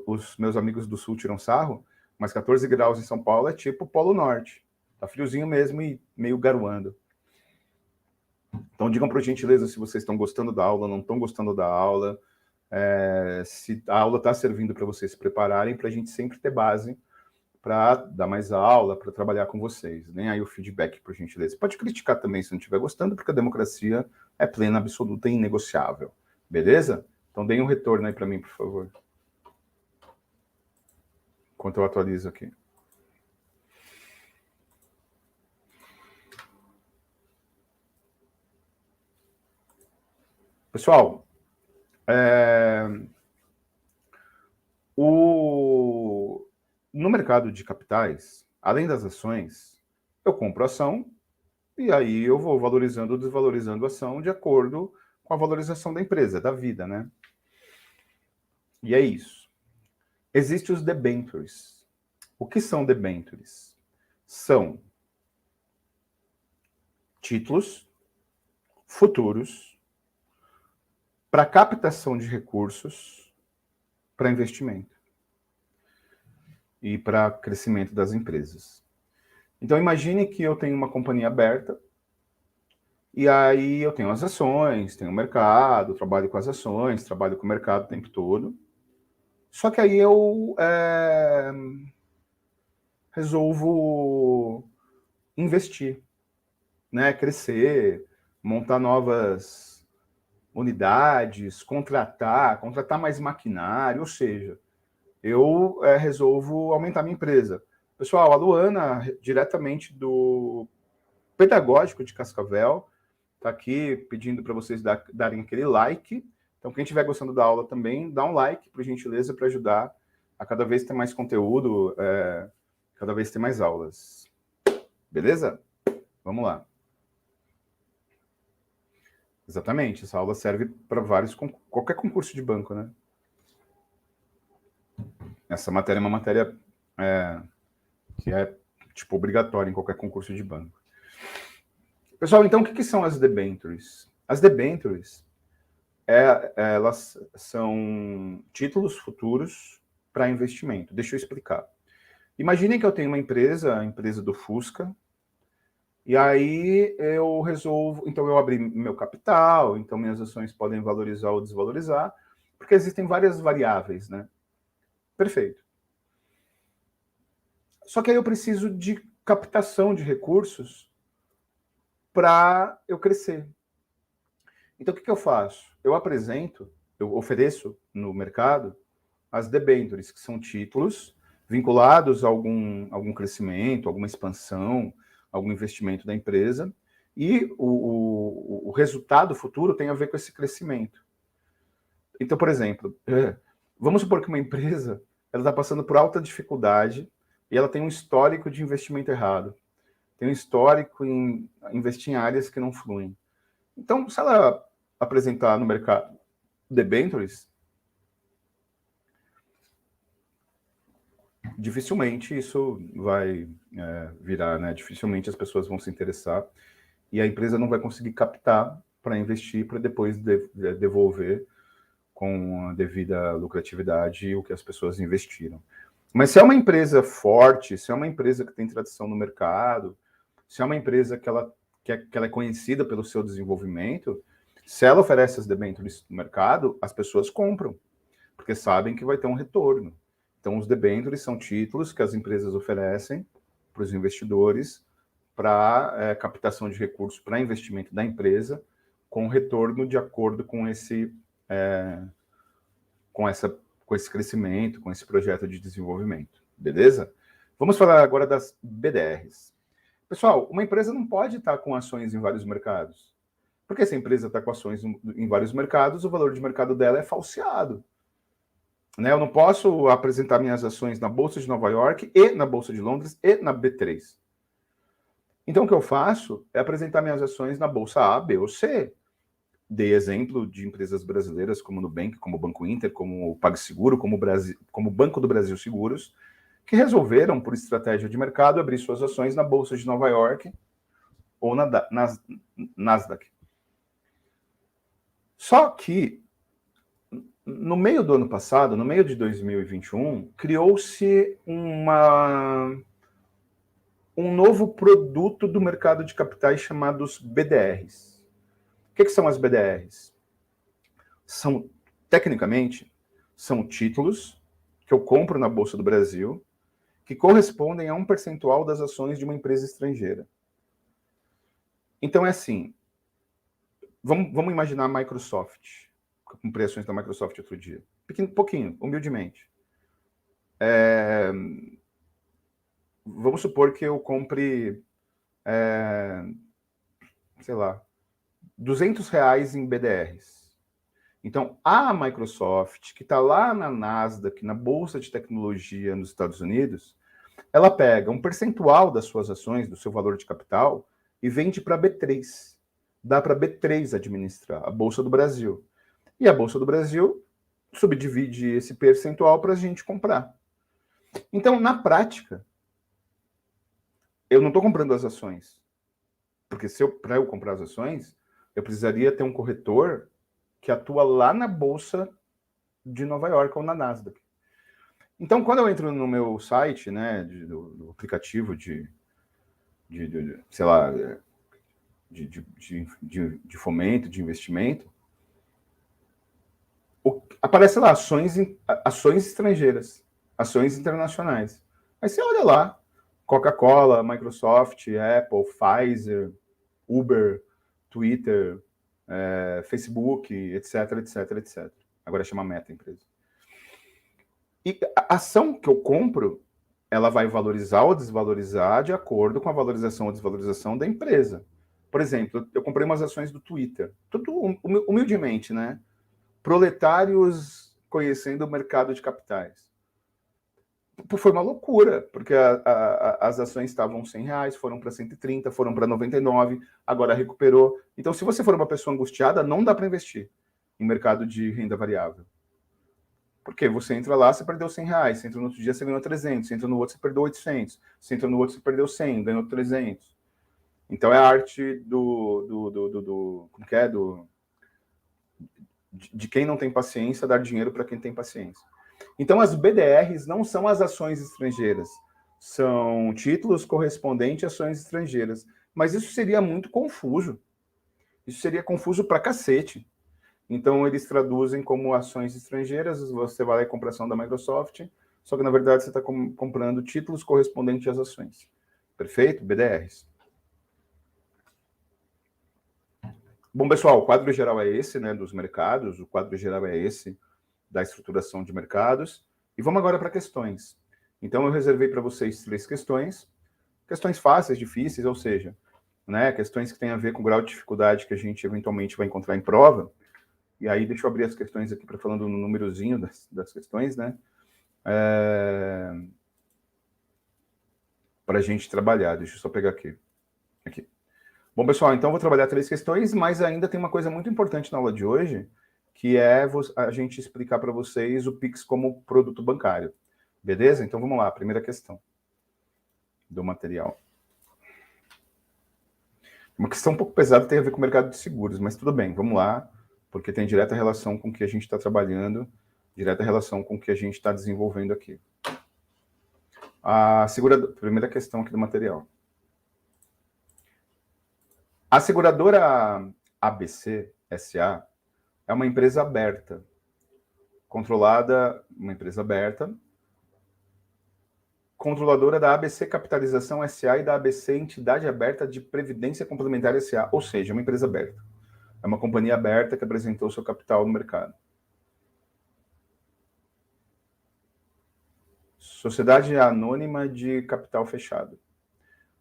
os meus amigos do Sul tiram sarro, mas 14 graus em São Paulo é tipo Polo Norte. Tá friozinho mesmo e meio garoando. Então digam por gentileza se vocês estão gostando da aula, não estão gostando da aula, se a aula está servindo para vocês se prepararem, para a gente sempre ter base para dar mais aula, para trabalhar com vocês. Deem aí o feedback, por gentileza. Pode criticar também se não estiver gostando, porque a democracia é plena, absoluta e inegociável. Beleza? Então deem um retorno aí para mim, por favor. Enquanto eu atualizo aqui. Pessoal, no mercado de capitais, além das ações, eu compro ação e aí eu vou valorizando ou desvalorizando a ação de acordo com a valorização da empresa, da vida, né? E é isso. Existem os debentures. O que são debentures? São títulos futuros para captação de recursos para investimento e para crescimento das empresas. Então imagine que eu tenho uma companhia aberta e aí eu tenho as ações, tenho o mercado, trabalho com as ações, trabalho com o mercado o tempo todo. Só que aí eu resolvo investir, né, crescer, montar novas unidades, contratar mais maquinário, ou seja, eu resolvo aumentar minha empresa. Pessoal, a Luana, diretamente do Pedagógico de Cascavel, está aqui pedindo para vocês darem aquele like. Então, quem estiver gostando da aula também, dá um like, por gentileza, para ajudar a cada vez ter mais conteúdo, cada vez ter mais aulas. Beleza? Vamos lá. Exatamente, essa aula serve para qualquer concurso de banco, né? Essa matéria é uma matéria que é tipo obrigatória em qualquer concurso de banco. Pessoal, então o que são as debentures? As debentures, elas são títulos futuros para investimento. Deixa eu explicar. Imaginem que eu tenho uma empresa, a empresa do Fusca, e aí eu resolvo, então eu abri meu capital, então minhas ações podem valorizar ou desvalorizar, porque existem várias variáveis, né? Perfeito. Só que aí eu preciso de captação de recursos para eu crescer. Então, o que eu faço? Eu ofereço no mercado as debêntures, que são títulos vinculados a algum crescimento, alguma expansão, algum investimento da empresa, e o resultado futuro tem a ver com esse crescimento. Então, por exemplo, vamos supor que uma empresa está passando por alta dificuldade e ela tem um histórico de investimento errado, tem um histórico em investir em áreas que não fluem. Então, se ela apresentar no mercado debêntures, dificilmente isso vai virar, né? Dificilmente as pessoas vão se interessar e a empresa não vai conseguir captar para investir, para depois devolver com a devida lucratividade o que as pessoas investiram. Mas se é uma empresa forte, se é uma empresa que tem tradição no mercado, se é uma empresa que ela é conhecida pelo seu desenvolvimento, se ela oferece as debêntures no mercado, as pessoas compram, porque sabem que vai ter um retorno. Então, os debêntures são títulos que as empresas oferecem para os investidores para captação de recursos para investimento da empresa, com retorno de acordo com esse crescimento, com esse projeto de desenvolvimento. Beleza? Vamos falar agora das BDRs. Pessoal, uma empresa não pode estar com ações em vários mercados. Porque se a empresa está com ações em vários mercados, o valor de mercado dela é falseado. Né? Eu não posso apresentar minhas ações na Bolsa de Nova York e na Bolsa de Londres e na B3. Então, o que eu faço é apresentar minhas ações na Bolsa A, B ou C. Dei exemplo de empresas brasileiras como o Nubank, como o Banco Inter, como o PagSeguro, como o Banco do Brasil Seguros, que resolveram, por estratégia de mercado, abrir suas ações na Bolsa de Nova York ou na Nasdaq. Só que, no meio do ano passado, no meio de 2021, criou-se um novo produto do mercado de capitais chamados BDRs. O que são as BDRs? Tecnicamente, são títulos que eu compro na Bolsa do Brasil que correspondem a um percentual das ações de uma empresa estrangeira. Então é assim, vamos imaginar a Microsoft. Comprei ações da Microsoft outro dia. Pouquinho, humildemente. Vamos supor que eu compre, sei lá, R$200 em BDRs. Então, a Microsoft, que está lá na Nasdaq, na Bolsa de Tecnologia nos Estados Unidos, ela pega um percentual das suas ações, do seu valor de capital, e vende para a B3. Dá para a B3 administrar, a Bolsa do Brasil. E a Bolsa do Brasil subdivide esse percentual para a gente comprar. Então, na prática, eu não estou comprando as ações. Porque para eu comprar as ações, eu precisaria ter um corretor que atua lá na Bolsa de Nova York ou na Nasdaq. Então, quando eu entro no meu site, né, do aplicativo sei lá, de fomento, de investimento, aparece lá ações estrangeiras, ações internacionais. Aí você olha lá, Coca-Cola, Microsoft, Apple, Pfizer, Uber, Twitter, Facebook, etc, etc, etc. Agora chama Meta a empresa. E a ação que eu compro, ela vai valorizar ou desvalorizar de acordo com a valorização ou desvalorização da empresa. Por exemplo, eu comprei umas ações do Twitter, tudo humildemente, né? Proletários conhecendo o mercado de capitais. Foi uma loucura, porque as ações estavam R$100, foram para 130, foram para 99, agora recuperou. Então, se você for uma pessoa angustiada, não dá para investir em mercado de renda variável. Porque você entra lá, você perdeu R$100, você entra no outro dia, você ganhou 300, você entra no outro, você perdeu 800, você entra no outro, você perdeu 100, ganhou 300. Então, é a arte como que é? De quem não tem paciência, dar dinheiro para quem tem paciência. Então, as BDRs não são as ações estrangeiras, são títulos correspondentes a ações estrangeiras. Mas isso seria muito confuso. Isso seria confuso pra cacete. Então, eles traduzem como ações estrangeiras, você vai lá e compra ação da Microsoft, só que na verdade você está comprando títulos correspondentes às ações. Perfeito? BDRs. Bom, pessoal, o quadro geral é esse, né, dos mercados, o quadro geral é esse da estruturação de mercados. E vamos agora para questões. Então, eu reservei para vocês 3 questões fáceis, difíceis, ou seja, né, questões que têm a ver com o grau de dificuldade que a gente eventualmente vai encontrar em prova. E aí, deixa eu abrir as questões aqui para falando no númerozinho das questões, né? Para a gente trabalhar. Deixa eu só pegar aqui. Bom, pessoal, então eu vou trabalhar 3 questões, mas ainda tem uma coisa muito importante na aula de hoje, que é a gente explicar para vocês o Pix como produto bancário. Beleza? Então vamos lá, primeira questão do material. Uma questão um pouco pesada, tem a ver com o mercado de seguros, mas tudo bem, vamos lá, porque tem direta relação com o que a gente está trabalhando, direta relação com o que a gente está desenvolvendo aqui. Primeira questão aqui do material. A seguradora ABC SA é uma empresa aberta, controladora da ABC Capitalização SA e da ABC Entidade Aberta de Previdência Complementar SA, ou seja, uma empresa aberta. É uma companhia aberta que apresentou seu capital no mercado. Sociedade Anônima de Capital Fechado.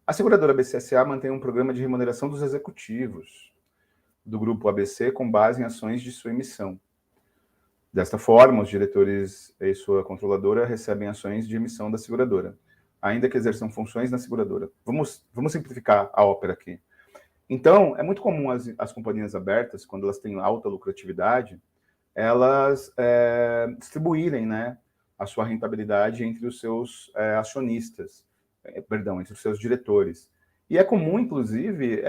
A seguradora ABCSA mantém um programa de remuneração dos executivos do grupo ABC com base em ações de sua emissão. Desta forma, os diretores e sua controladora recebem ações de emissão da seguradora, ainda que exerçam funções na seguradora. Vamos simplificar a ópera aqui. Então, é muito comum as companhias abertas, quando elas têm alta lucratividade, elas distribuírem, né, a sua rentabilidade entre os seus acionistas, entre os seus diretores. E é comum, inclusive,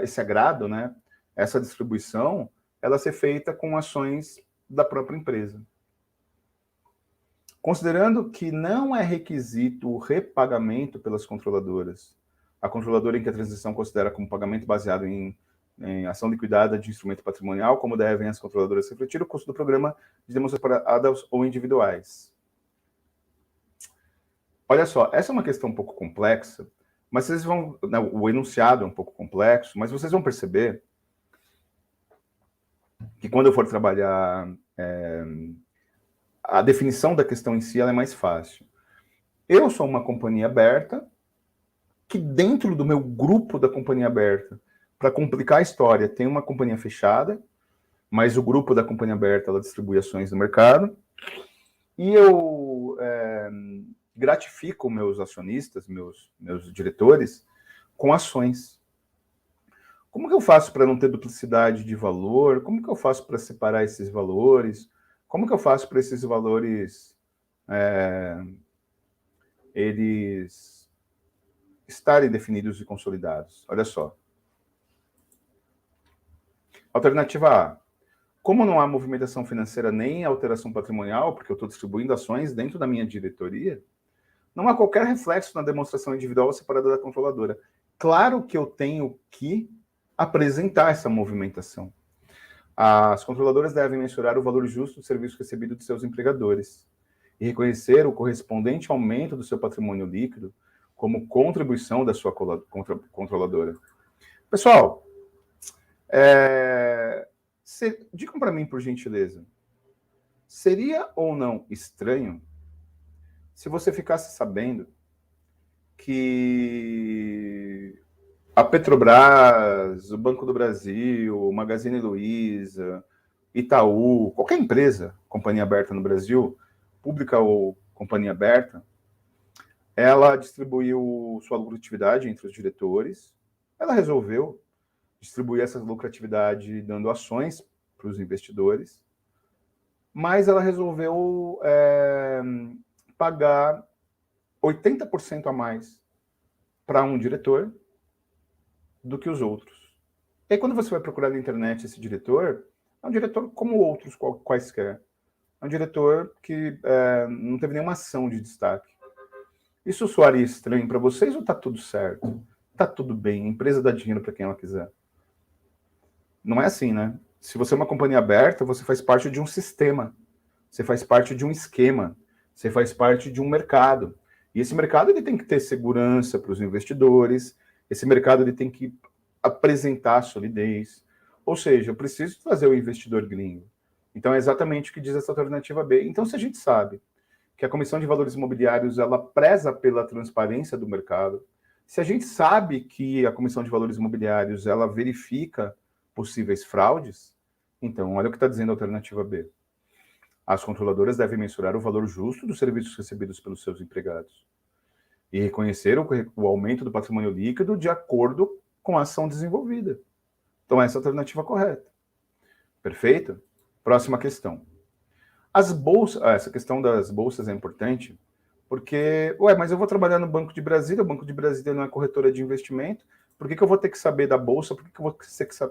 esse agrado, né, essa distribuição, ela ser feita com ações da própria empresa. Considerando que não é requisito o repagamento pelas controladoras, a controladora em que a transação considera como pagamento baseado em ação liquidada de instrumento patrimonial, como devem as controladoras refletir o custo do programa de demonstrações separadas ou individuais. Olha só, essa é uma questão um pouco complexa, mas vocês vão... O enunciado é um pouco complexo, mas vocês vão perceber que quando eu for trabalhar a definição da questão em si, ela é mais fácil. Eu sou uma companhia aberta, que dentro do meu grupo da companhia aberta, para complicar a história, tem uma companhia fechada, mas o grupo da companhia aberta, ela distribui ações no mercado, e eu gratifico meus acionistas, meus diretores, com ações. Como que eu faço para não ter duplicidade de valor? Como que eu faço para separar esses valores? Como que eu faço para esses valores eles estarem definidos e consolidados? Olha só. Alternativa A. Como não há movimentação financeira nem alteração patrimonial, porque eu estou distribuindo ações dentro da minha diretoria, não há qualquer reflexo na demonstração individual separada da controladora. Claro que eu tenho que apresentar essa movimentação. As controladoras devem mensurar o valor justo do serviço recebido de seus empregadores e reconhecer o correspondente aumento do seu patrimônio líquido como contribuição da sua controladora. Pessoal, digam para mim, por gentileza, seria ou não estranho se você ficasse sabendo que a Petrobras, o Banco do Brasil, o Magazine Luiza, Itaú, qualquer empresa, companhia aberta no Brasil, pública ou companhia aberta, ela distribuiu sua lucratividade entre os diretores, ela resolveu distribuir essa lucratividade dando ações para os investidores, mas ela resolveu pagar 80% a mais para um diretor do que os outros. E aí, quando você vai procurar na internet esse diretor, é um diretor como outros quaisquer. É um diretor que não teve nenhuma ação de destaque. Isso soaria estranho para vocês ou está tudo certo? Está tudo bem, a empresa dá dinheiro para quem ela quiser. Não é assim, né? Se você é uma companhia aberta, você faz parte de um sistema. Você faz parte de um esquema. Você faz parte de um mercado. E esse mercado ele tem que ter segurança para os investidores, esse mercado ele tem que apresentar solidez. Ou seja, eu preciso trazer o investidor gringo. Então é exatamente o que diz essa alternativa B. Então, se a gente sabe que a Comissão de Valores Imobiliários ela preza pela transparência do mercado, se a gente sabe que a Comissão de Valores Imobiliários ela verifica possíveis fraudes, então olha o que está dizendo a alternativa B. As controladoras devem mensurar o valor justo dos serviços recebidos pelos seus empregados e reconhecer o aumento do patrimônio líquido de acordo com a ação desenvolvida. Então, essa é a alternativa correta. Perfeito? Próxima questão. As bolsas, essa questão das bolsas é importante, porque, mas eu vou trabalhar no Banco de Brasília, o Banco de Brasília não é corretora de investimento, por que eu vou ter que saber da bolsa, por que eu vou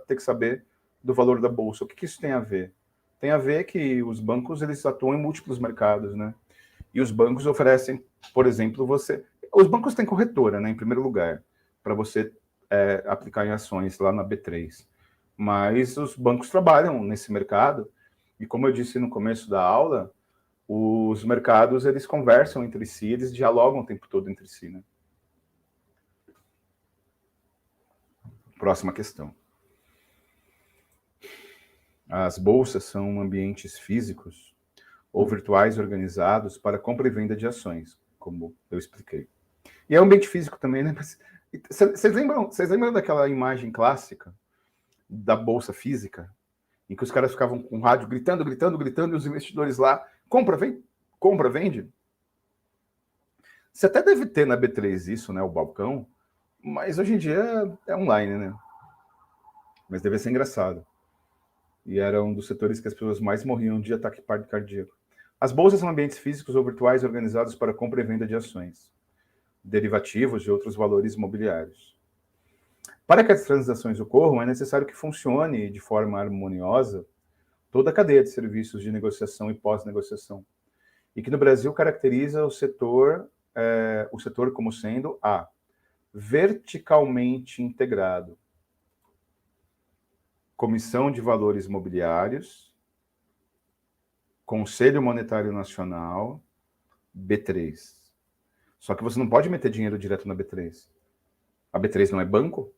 ter que saber do valor da bolsa? O que isso tem a ver? Tem a ver que os bancos, eles atuam em múltiplos mercados, né? E os bancos oferecem, por exemplo, os bancos têm corretora, né, em primeiro lugar, para você aplicar em ações lá na B3. Mas os bancos trabalham nesse mercado, e como eu disse no começo da aula, os mercados, eles conversam entre si, eles dialogam o tempo todo entre si, né? Próxima questão. As bolsas são ambientes físicos ou virtuais organizados para compra e venda de ações, como eu expliquei. E é um ambiente físico também, né? Vocês lembram daquela imagem clássica da bolsa física, em que os caras ficavam com o rádio gritando, e os investidores lá, compra, vende? Você até deve ter na B3 isso, né, o balcão, mas hoje em dia é online, né? Mas deve ser engraçado. E era um dos setores que as pessoas mais morriam de ataque cardíaco. As bolsas são ambientes físicos ou virtuais organizados para compra e venda de ações, derivativos e outros valores imobiliários. Para que as transações ocorram, é necessário que funcione de forma harmoniosa toda a cadeia de serviços de negociação e pós-negociação, e que no Brasil caracteriza o setor como sendo verticalmente integrado. Comissão de Valores Imobiliários, Conselho Monetário Nacional, B3. Só que você não pode meter dinheiro direto na B3. A B3 não é banco?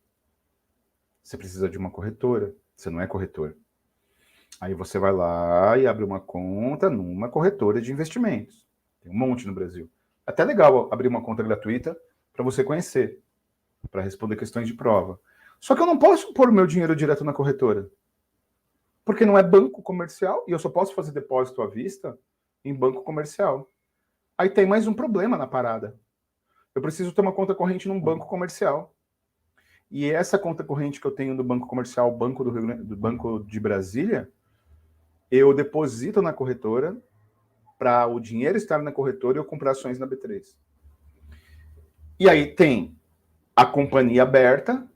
Você precisa de uma corretora. Você não é corretor. Aí você vai lá e abre uma conta numa corretora de investimentos. Tem um monte no Brasil. Até legal abrir uma conta gratuita para você conhecer, para responder questões de prova. Só que eu não posso pôr o meu dinheiro direto na corretora, porque não é banco comercial e eu só posso fazer depósito à vista em banco comercial. Aí tem mais um problema na parada. Eu preciso ter uma conta corrente num banco comercial. E essa conta corrente que eu tenho no banco comercial, do Banco de Brasília, eu deposito na corretora para o dinheiro estar na corretora e eu comprar ações na B3. E aí tem a companhia aberta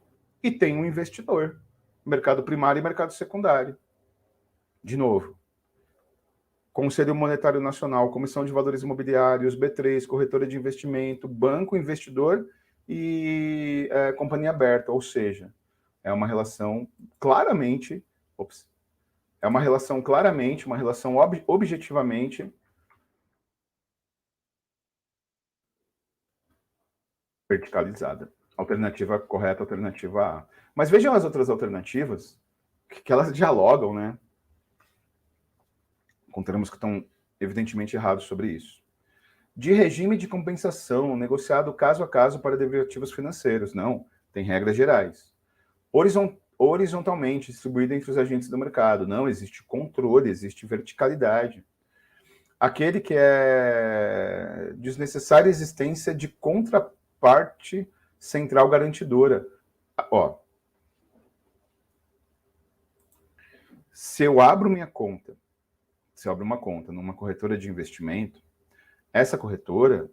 e tem um investidor, mercado primário e mercado secundário. De novo, Conselho Monetário Nacional, Comissão de Valores Imobiliários, B3, corretora de investimento, banco, investidor e companhia aberta, ou seja, é uma relação claramente, uma relação objetivamente verticalizada. Alternativa correta, alternativa A. Mas vejam as outras alternativas, que elas dialogam, né? Com termos que estão evidentemente errados sobre isso. De regime de compensação, negociado caso a caso para derivativos financeiros. Não, tem regras gerais. Horizontalmente distribuída entre os agentes do mercado. Não, existe controle, existe verticalidade. Aquele que é desnecessária existência de contraparte central garantidora. Se eu abro uma conta numa corretora de investimento, essa corretora,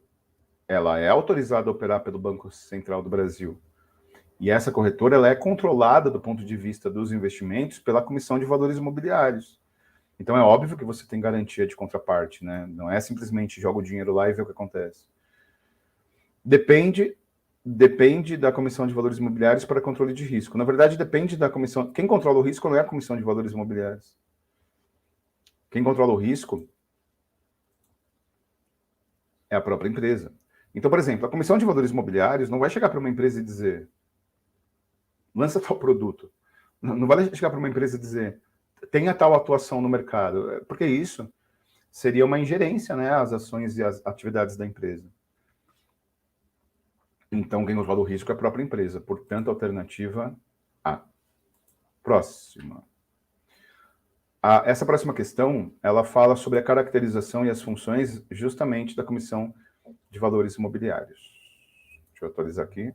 ela é autorizada a operar pelo Banco Central do Brasil. E essa corretora, ela é controlada do ponto de vista dos investimentos pela Comissão de Valores Imobiliários. Então é óbvio que você tem garantia de contraparte, né? Não é simplesmente joga o dinheiro lá e vê o que acontece. Depende da Comissão de Valores Imobiliários para controle de risco. Na verdade, depende da comissão. Quem controla o risco não é a Comissão de Valores Imobiliários. Quem controla o risco É a própria empresa. Então, por exemplo, a Comissão de Valores Imobiliários não vai chegar para uma empresa e dizer lança tal produto. Não vai chegar para uma empresa e dizer tenha tal atuação no mercado, porque isso seria uma ingerência, né, às ações e às atividades da empresa. Então, quem controla o risco é a própria empresa. Portanto, alternativa A. Próxima. Essa próxima questão, ela fala sobre a caracterização e as funções justamente da Comissão de Valores Imobiliários. Deixa eu atualizar aqui.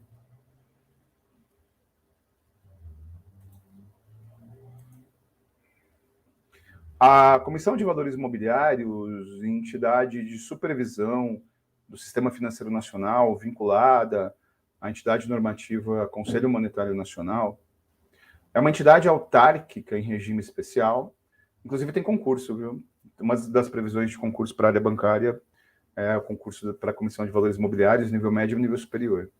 A Comissão de Valores Imobiliários, entidade de supervisão do Sistema Financeiro Nacional, vinculada à entidade normativa Conselho Monetário Nacional, é uma entidade autárquica em regime especial, inclusive tem concurso, viu? Uma das previsões de concurso para a área bancária é o concurso para a Comissão de Valores Imobiliários, nível médio e nível superior.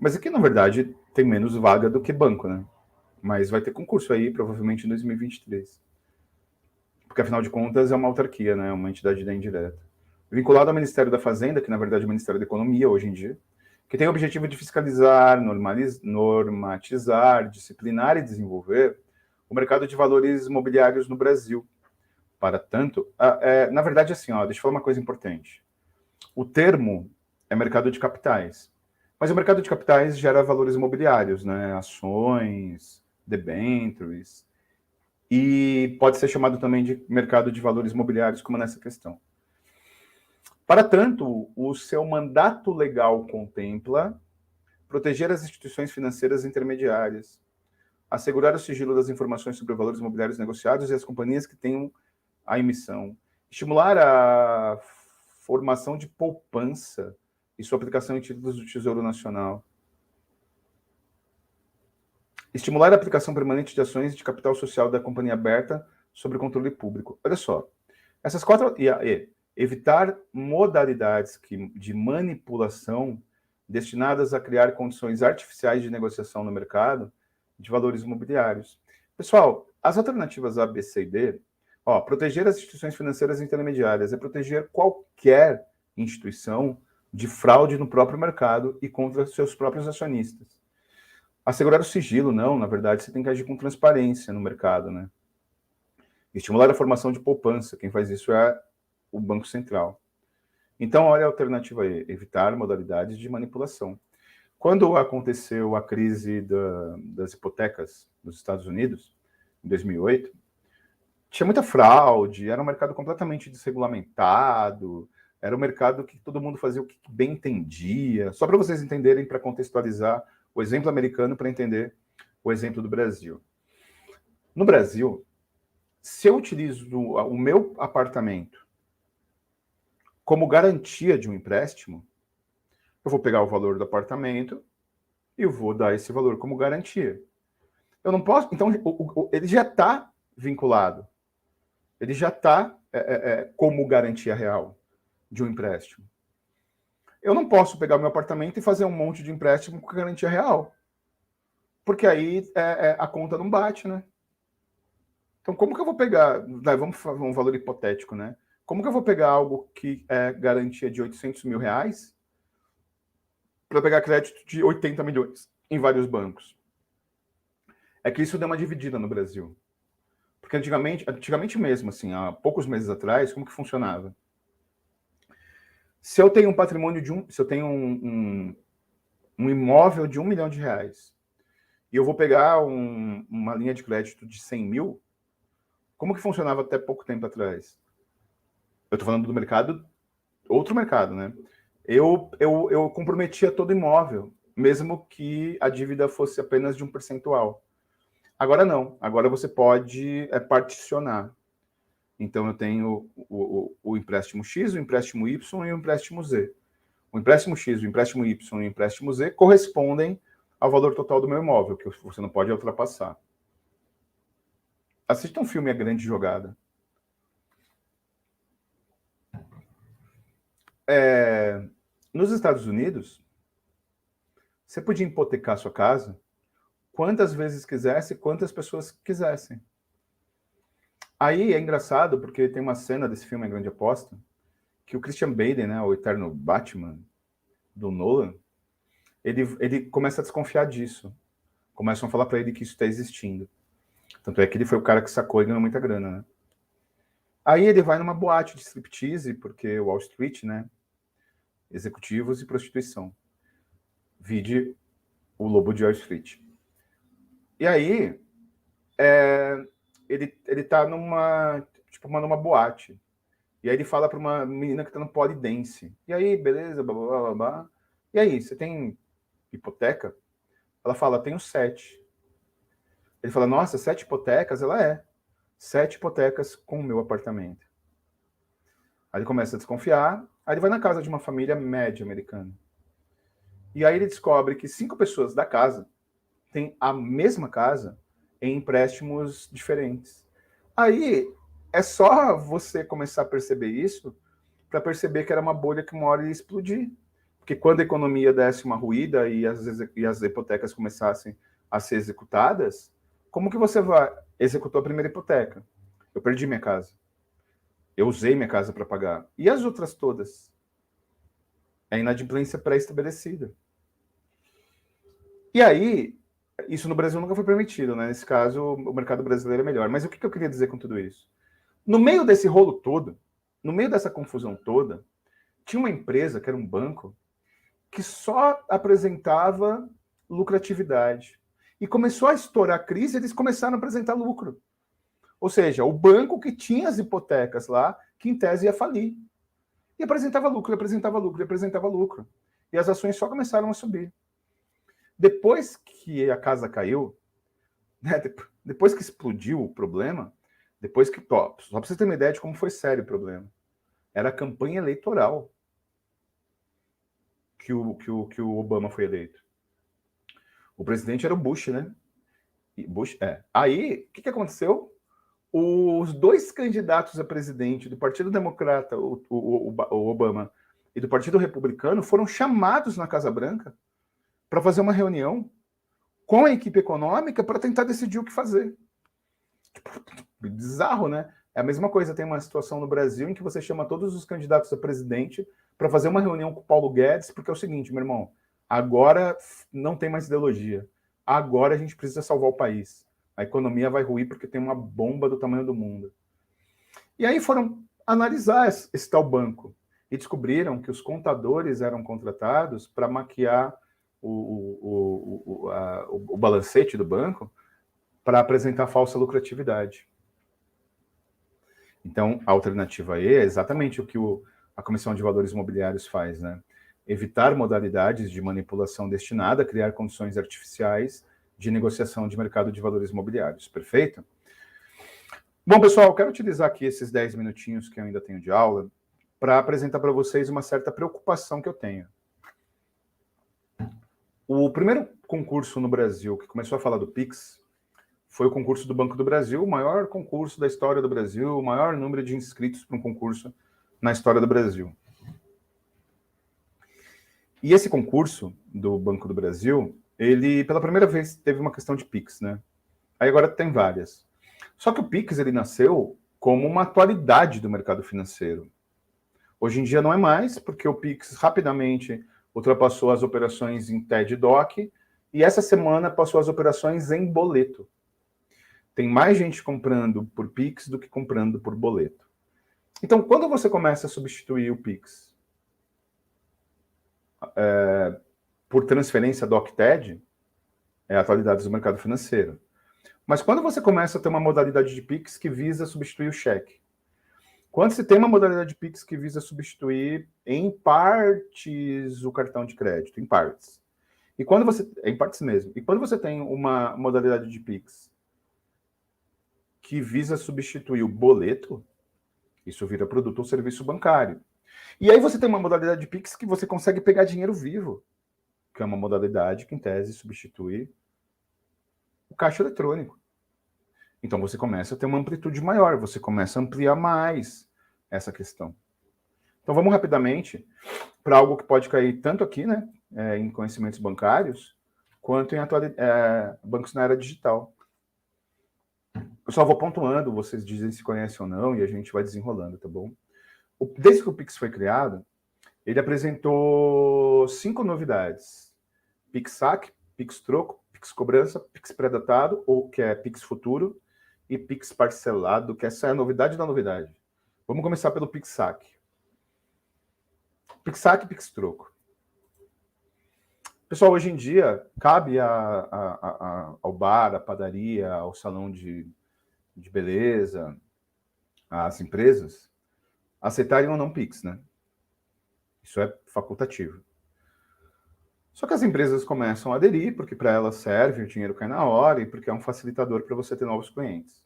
Mas aqui, na verdade, tem menos vaga do que banco, né? Mas vai ter concurso aí, provavelmente em 2023. Porque, afinal de contas, é uma autarquia, né? Uma entidade da indireta. Vinculado ao Ministério da Fazenda, que, na verdade, é o Ministério da Economia, hoje em dia, que tem o objetivo de fiscalizar, normatizar, disciplinar e desenvolver o mercado de valores imobiliários no Brasil. Para tanto, na verdade, assim, deixa eu falar uma coisa importante. O termo é mercado de capitais, mas o mercado de capitais gera valores imobiliários, né? Ações, debêntures, e pode ser chamado também de mercado de valores imobiliários, como nessa questão. Para tanto, o seu mandato legal contempla proteger as instituições financeiras intermediárias, assegurar o sigilo das informações sobre valores imobiliários negociados e as companhias que tenham a emissão, estimular a formação de poupança e sua aplicação em títulos do Tesouro Nacional, estimular a aplicação permanente de ações de capital social da companhia aberta sob controle público. Olha só, essas quatro... evitar modalidades de manipulação destinadas a criar condições artificiais de negociação no mercado de valores imobiliários. Pessoal, as alternativas A, B, C e D, proteger as instituições financeiras intermediárias é proteger qualquer instituição de fraude no próprio mercado e contra seus próprios acionistas. Assegurar o sigilo, não, na verdade, você tem que agir com transparência no mercado, né? Estimular a formação de poupança, quem faz isso é o Banco Central. Então, olha a alternativa aí, evitar modalidades de manipulação. Quando aconteceu a crise das hipotecas nos Estados Unidos, em 2008, tinha muita fraude, era um mercado completamente desregulamentado, era um mercado que todo mundo fazia o que bem entendia. Só para vocês entenderem, para contextualizar o exemplo americano para entender o exemplo do Brasil. No Brasil, se eu utilizo o meu apartamento como garantia de um empréstimo, eu vou pegar o valor do apartamento e eu vou dar esse valor como garantia. Eu não posso... Então, ele já está vinculado. Ele já está como garantia real de um empréstimo. Eu não posso pegar meu apartamento e fazer um monte de empréstimo com garantia real. Porque aí a conta não bate, né? Então, como que eu vou pegar... Vamos fazer um valor hipotético, né? Como que eu vou pegar algo que é garantia de 800 mil reais para pegar crédito de 80 milhões em vários bancos? É que isso deu uma dividida no Brasil. Porque antigamente mesmo, assim, há poucos meses atrás, como que funcionava? Se eu tenho um patrimônio se eu tenho um imóvel de 1 milhão de reais e eu vou pegar uma linha de crédito de 100 mil, como que funcionava até pouco tempo atrás? Eu estou falando do mercado, outro mercado, né? Eu comprometia todo imóvel, mesmo que a dívida fosse apenas de um percentual. Agora não, agora você pode particionar. Então eu tenho o empréstimo X, o empréstimo Y e o empréstimo Z. O empréstimo X, o empréstimo Y e o empréstimo Z correspondem ao valor total do meu imóvel, que você não pode ultrapassar. Assista um filme A Grande Jogada. Nos Estados Unidos, você podia hipotecar sua casa quantas vezes quisesse, quantas pessoas quisessem. Aí é engraçado, porque tem uma cena desse filme A Grande Aposta, que o Christian Bale, né, o eterno Batman do Nolan, ele começa a desconfiar disso. Começam a falar para ele que isso está existindo. Tanto é que ele foi o cara que sacou e ganhou muita grana, né? Aí ele vai numa boate de striptease, porque Wall Street, né? Executivos e prostituição. Vide o Lobo de Wall Street. E aí, ele tá numa boate. E aí ele fala para uma menina que tá no polidense. E aí, beleza, blá, blá, blá, blá. E aí, você tem hipoteca? Ela fala, tenho 7. Ele fala, nossa, 7 hipotecas? Ela é. 7 hipotecas com o meu apartamento. Aí ele começa a desconfiar. Aí ele vai na casa de uma família média americana. E aí ele descobre que 5 pessoas da casa têm a mesma casa em empréstimos diferentes. Aí é só você começar a perceber isso para perceber que era uma bolha que uma hora ia explodir. Porque quando a economia desse uma ruída e as hipotecas começassem a ser executadas, como que você vai? Executou a primeira hipoteca. Eu perdi minha casa. Eu usei minha casa para pagar. E as outras todas? É inadimplência pré-estabelecida. E aí, isso no Brasil nunca foi permitido, né? Nesse caso, o mercado brasileiro é melhor. Mas o que eu queria dizer com tudo isso? No meio desse rolo todo, no meio dessa confusão toda, tinha uma empresa, que era um banco, que só apresentava lucratividade. E começou a estourar a crise, eles começaram a apresentar lucro. Ou seja, o banco que tinha as hipotecas lá, que em tese ia falir. E apresentava lucro, apresentava lucro, apresentava lucro. E as ações só começaram a subir. Depois que a casa caiu, né, depois que explodiu o problema, depois que... Ó, só para você ter uma ideia de como foi sério o problema. Era a campanha eleitoral que o Obama foi eleito. O presidente era o Bush, né? Aí, o que aconteceu? Os 2 candidatos a presidente do Partido Democrata, o Obama, e do Partido Republicano, foram chamados na Casa Branca para fazer uma reunião com a equipe econômica para tentar decidir o que fazer. Bizarro, né? É a mesma coisa, tem uma situação no Brasil em que você chama todos os candidatos a presidente para fazer uma reunião com o Paulo Guedes, porque é o seguinte, meu irmão, agora não tem mais ideologia. Agora a gente precisa salvar o país. A economia vai ruir porque tem uma bomba do tamanho do mundo. E aí foram analisar esse tal banco e descobriram que os contadores eram contratados para maquiar o balancete do banco para apresentar falsa lucratividade. Então, a alternativa E é exatamente o que a Comissão de Valores Imobiliários faz, né? Evitar modalidades de manipulação destinada a criar condições artificiais de negociação de mercado de valores imobiliários. Perfeito? Bom, pessoal, eu quero utilizar aqui esses 10 minutinhos que eu ainda tenho de aula para apresentar para vocês uma certa preocupação que eu tenho. O primeiro concurso no Brasil que começou a falar do Pix foi o concurso do Banco do Brasil, o maior concurso da história do Brasil, o maior número de inscritos para um concurso na história do Brasil. E esse concurso do Banco do Brasil, ele, pela primeira vez, teve uma questão de Pix, né? Aí agora tem várias. Só que o Pix, ele nasceu como uma atualidade do mercado financeiro. Hoje em dia não é mais, porque o Pix rapidamente ultrapassou as operações em TED e DOC, e essa semana passou as operações em boleto. Tem mais gente comprando por Pix do que comprando por boleto. Então, quando você começa a substituir o Pix por transferência DOC-TED, é a atualidade do mercado financeiro. Mas quando você começa a ter uma modalidade de Pix que visa substituir o cheque, quando você tem uma modalidade de Pix que visa substituir em partes o cartão de crédito, em partes. E quando você... em partes mesmo. E quando você tem uma modalidade de Pix que visa substituir o boleto, isso vira produto ou serviço bancário. E aí você tem uma modalidade de Pix que você consegue pegar dinheiro vivo, que é uma modalidade que, em tese, substitui o caixa eletrônico. Então você começa a ter uma amplitude maior, você começa a ampliar mais essa questão. Então vamos rapidamente para algo que pode cair tanto aqui, né, em conhecimentos bancários, quanto em bancos na era digital. Eu só vou pontuando, vocês dizem se conhecem ou não, e a gente vai desenrolando, tá bom? Desde que o Pix foi criado, ele apresentou 5 novidades. Pix Saque, Pix Troco, Pix Cobrança, Pix Pré-datado, ou que é Pix Futuro, e Pix Parcelado, que essa é a novidade da novidade. Vamos começar pelo Pix Saque. Pix Saque e Pix Troco. Pessoal, hoje em dia, cabe ao bar, à padaria, ao salão de beleza, às empresas, aceitarem ou não Pix, né? Isso é facultativo. Só que as empresas começam a aderir, porque para elas serve, o dinheiro cai na hora, e porque é um facilitador para você ter novos clientes.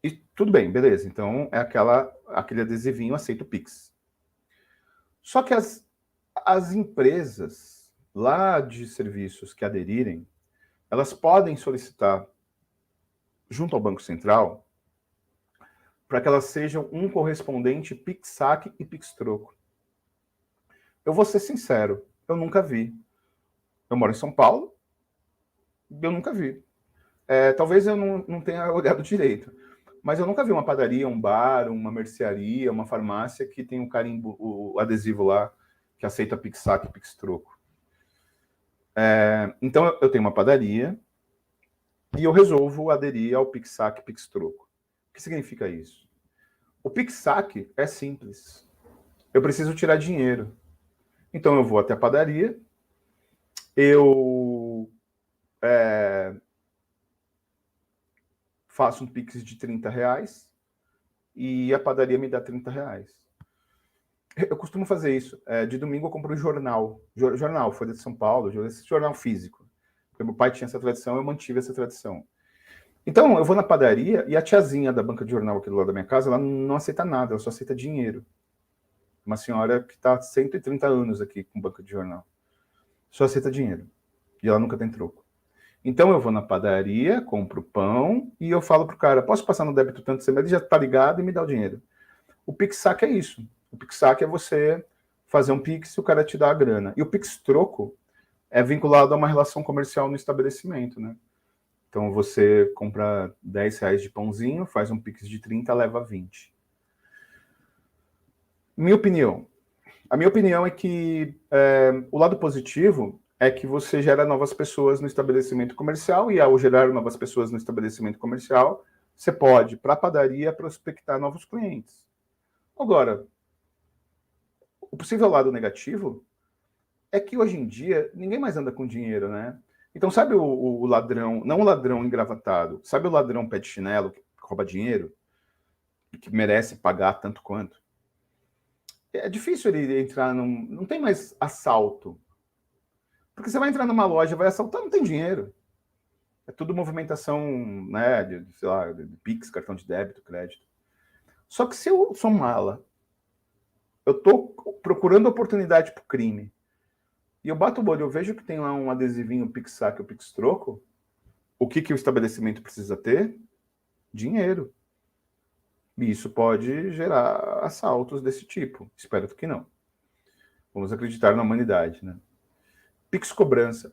E tudo bem, beleza. Então, é aquele adesivinho, aceita o Pix. Só que as empresas lá de serviços que aderirem, elas podem solicitar junto ao Banco Central para que elas sejam um correspondente Pix Saque e Pix Troco. Eu vou ser sincero, eu nunca vi. Eu moro em São Paulo, eu nunca vi. Talvez eu não tenha olhado direito, mas eu nunca vi uma padaria, um bar, uma mercearia, uma farmácia que tem um carimbo, o adesivo lá, que aceita Pix Saque e Pix Troco. Então, eu tenho uma padaria e eu resolvo aderir ao Pix Saque e Pix Troco. O que significa isso? O Pix Saque é simples. Eu preciso tirar dinheiro. Então, eu vou até a padaria, eu faço um Pix de R$30 e a padaria me dá R$30. Eu costumo fazer isso. De domingo eu compro um jornal, Folha de São Paulo, esse jornal físico. Porque meu pai tinha essa tradição, eu mantive essa tradição. Então, eu vou na padaria e a tiazinha da banca de jornal aqui do lado da minha casa, ela não aceita nada, ela só aceita dinheiro. Uma senhora que está há 130 anos aqui com banca de jornal. Só aceita dinheiro. E ela nunca tem troco. Então, eu vou na padaria, compro pão e eu falo pro cara, posso passar no débito tanto? Ele já tá ligado e me dá o dinheiro. O Pix Saque é isso. O Pix Saque é você fazer um Pix e o cara te dá a grana. E o Pix Troco é vinculado a uma relação comercial no estabelecimento, né? Então, você compra R$10 de pãozinho, faz um Pix de 30, leva 20. A minha opinião é que o lado positivo é que você gera novas pessoas no estabelecimento comercial e ao gerar novas pessoas no estabelecimento comercial, você pode, para a padaria, prospectar novos clientes. Agora, o possível lado negativo é que hoje em dia ninguém mais anda com dinheiro, né? Então, sabe o ladrão, não o ladrão engravatado, sabe o ladrão pé de chinelo que rouba dinheiro, que merece pagar tanto quanto? É difícil ele entrar não tem mais assalto. Porque você vai entrar numa loja, vai assaltar, não tem dinheiro. É tudo movimentação, né, sei lá, de Pix, cartão de débito, crédito. Só que se eu sou mala, eu tô procurando oportunidade pro crime, e eu bato o olho, eu vejo que tem lá um adesivinho Pix Saque ou Pix Troco, o que o estabelecimento precisa ter? Dinheiro. E isso pode gerar assaltos desse tipo. Espero que não. Vamos acreditar na humanidade, né? Pix Cobrança.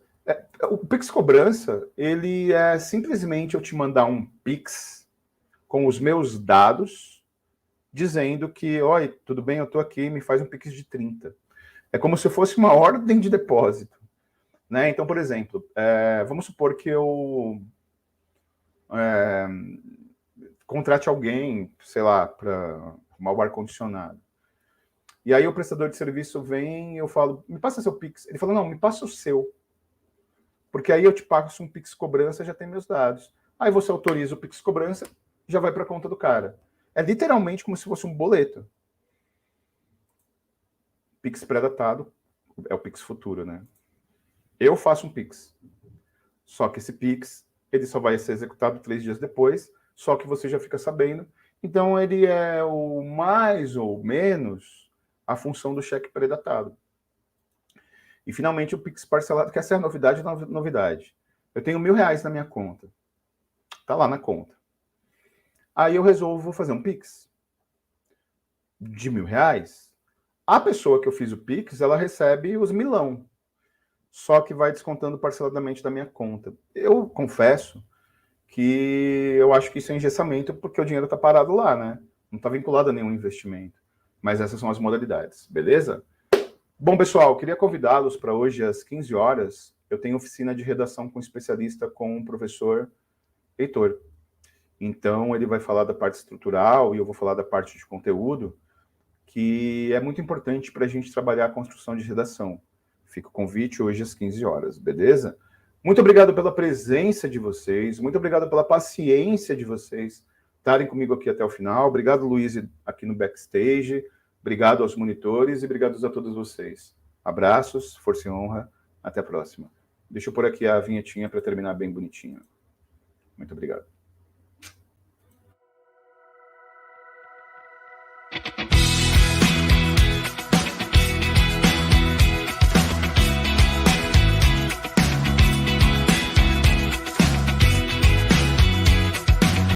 O Pix Cobrança, ele é simplesmente eu te mandar um Pix com os meus dados, dizendo que, oi, tudo bem, eu estou aqui, me faz um Pix de 30. É como se fosse uma ordem de depósito. Né? Então, por exemplo, vamos supor que eu contrate alguém, sei lá, para arrumar o ar-condicionado. E aí o prestador de serviço vem e eu falo, me passa seu Pix. Ele fala, não, me passa o seu. Porque aí eu te passo um Pix Cobrança, já tem meus dados. Aí você autoriza o Pix Cobrança, já vai para a conta do cara. É literalmente como se fosse um boleto. Pix pré-datado é o Pix futuro, né? Eu faço um Pix. Só que esse Pix, ele só vai ser executado 3 dias depois, só que você já fica sabendo. Então, ele é o mais ou menos a função do cheque pré-datado. E, finalmente, o Pix parcelado, que essa é a novidade. Eu tenho R$1.000 na minha conta. Tá lá na conta. Aí eu resolvo fazer um Pix de R$1.000. A pessoa que eu fiz o Pix, ela recebe os milão. Só que vai descontando parceladamente da minha conta. Eu confesso que eu acho que isso é engessamento, porque o dinheiro está parado lá, né? não está vinculado a nenhum investimento. Mas essas são as modalidades, beleza? Bom, pessoal, queria convidá-los para hoje às 15 horas. Eu tenho oficina de redação com especialista com o professor Heitor. Então, ele vai falar da parte estrutural e eu vou falar da parte de conteúdo, que é muito importante para a gente trabalhar a construção de redação. Fica o convite hoje às 15 horas, beleza? Muito obrigado pela presença de vocês, muito obrigado pela paciência de vocês estarem comigo aqui até o final. Obrigado, Luiz, aqui no backstage. Obrigado aos monitores e obrigado a todos vocês. Abraços, força e honra. Até a próxima. Deixa eu pôr aqui a vinhetinha para terminar bem bonitinho. Muito obrigado.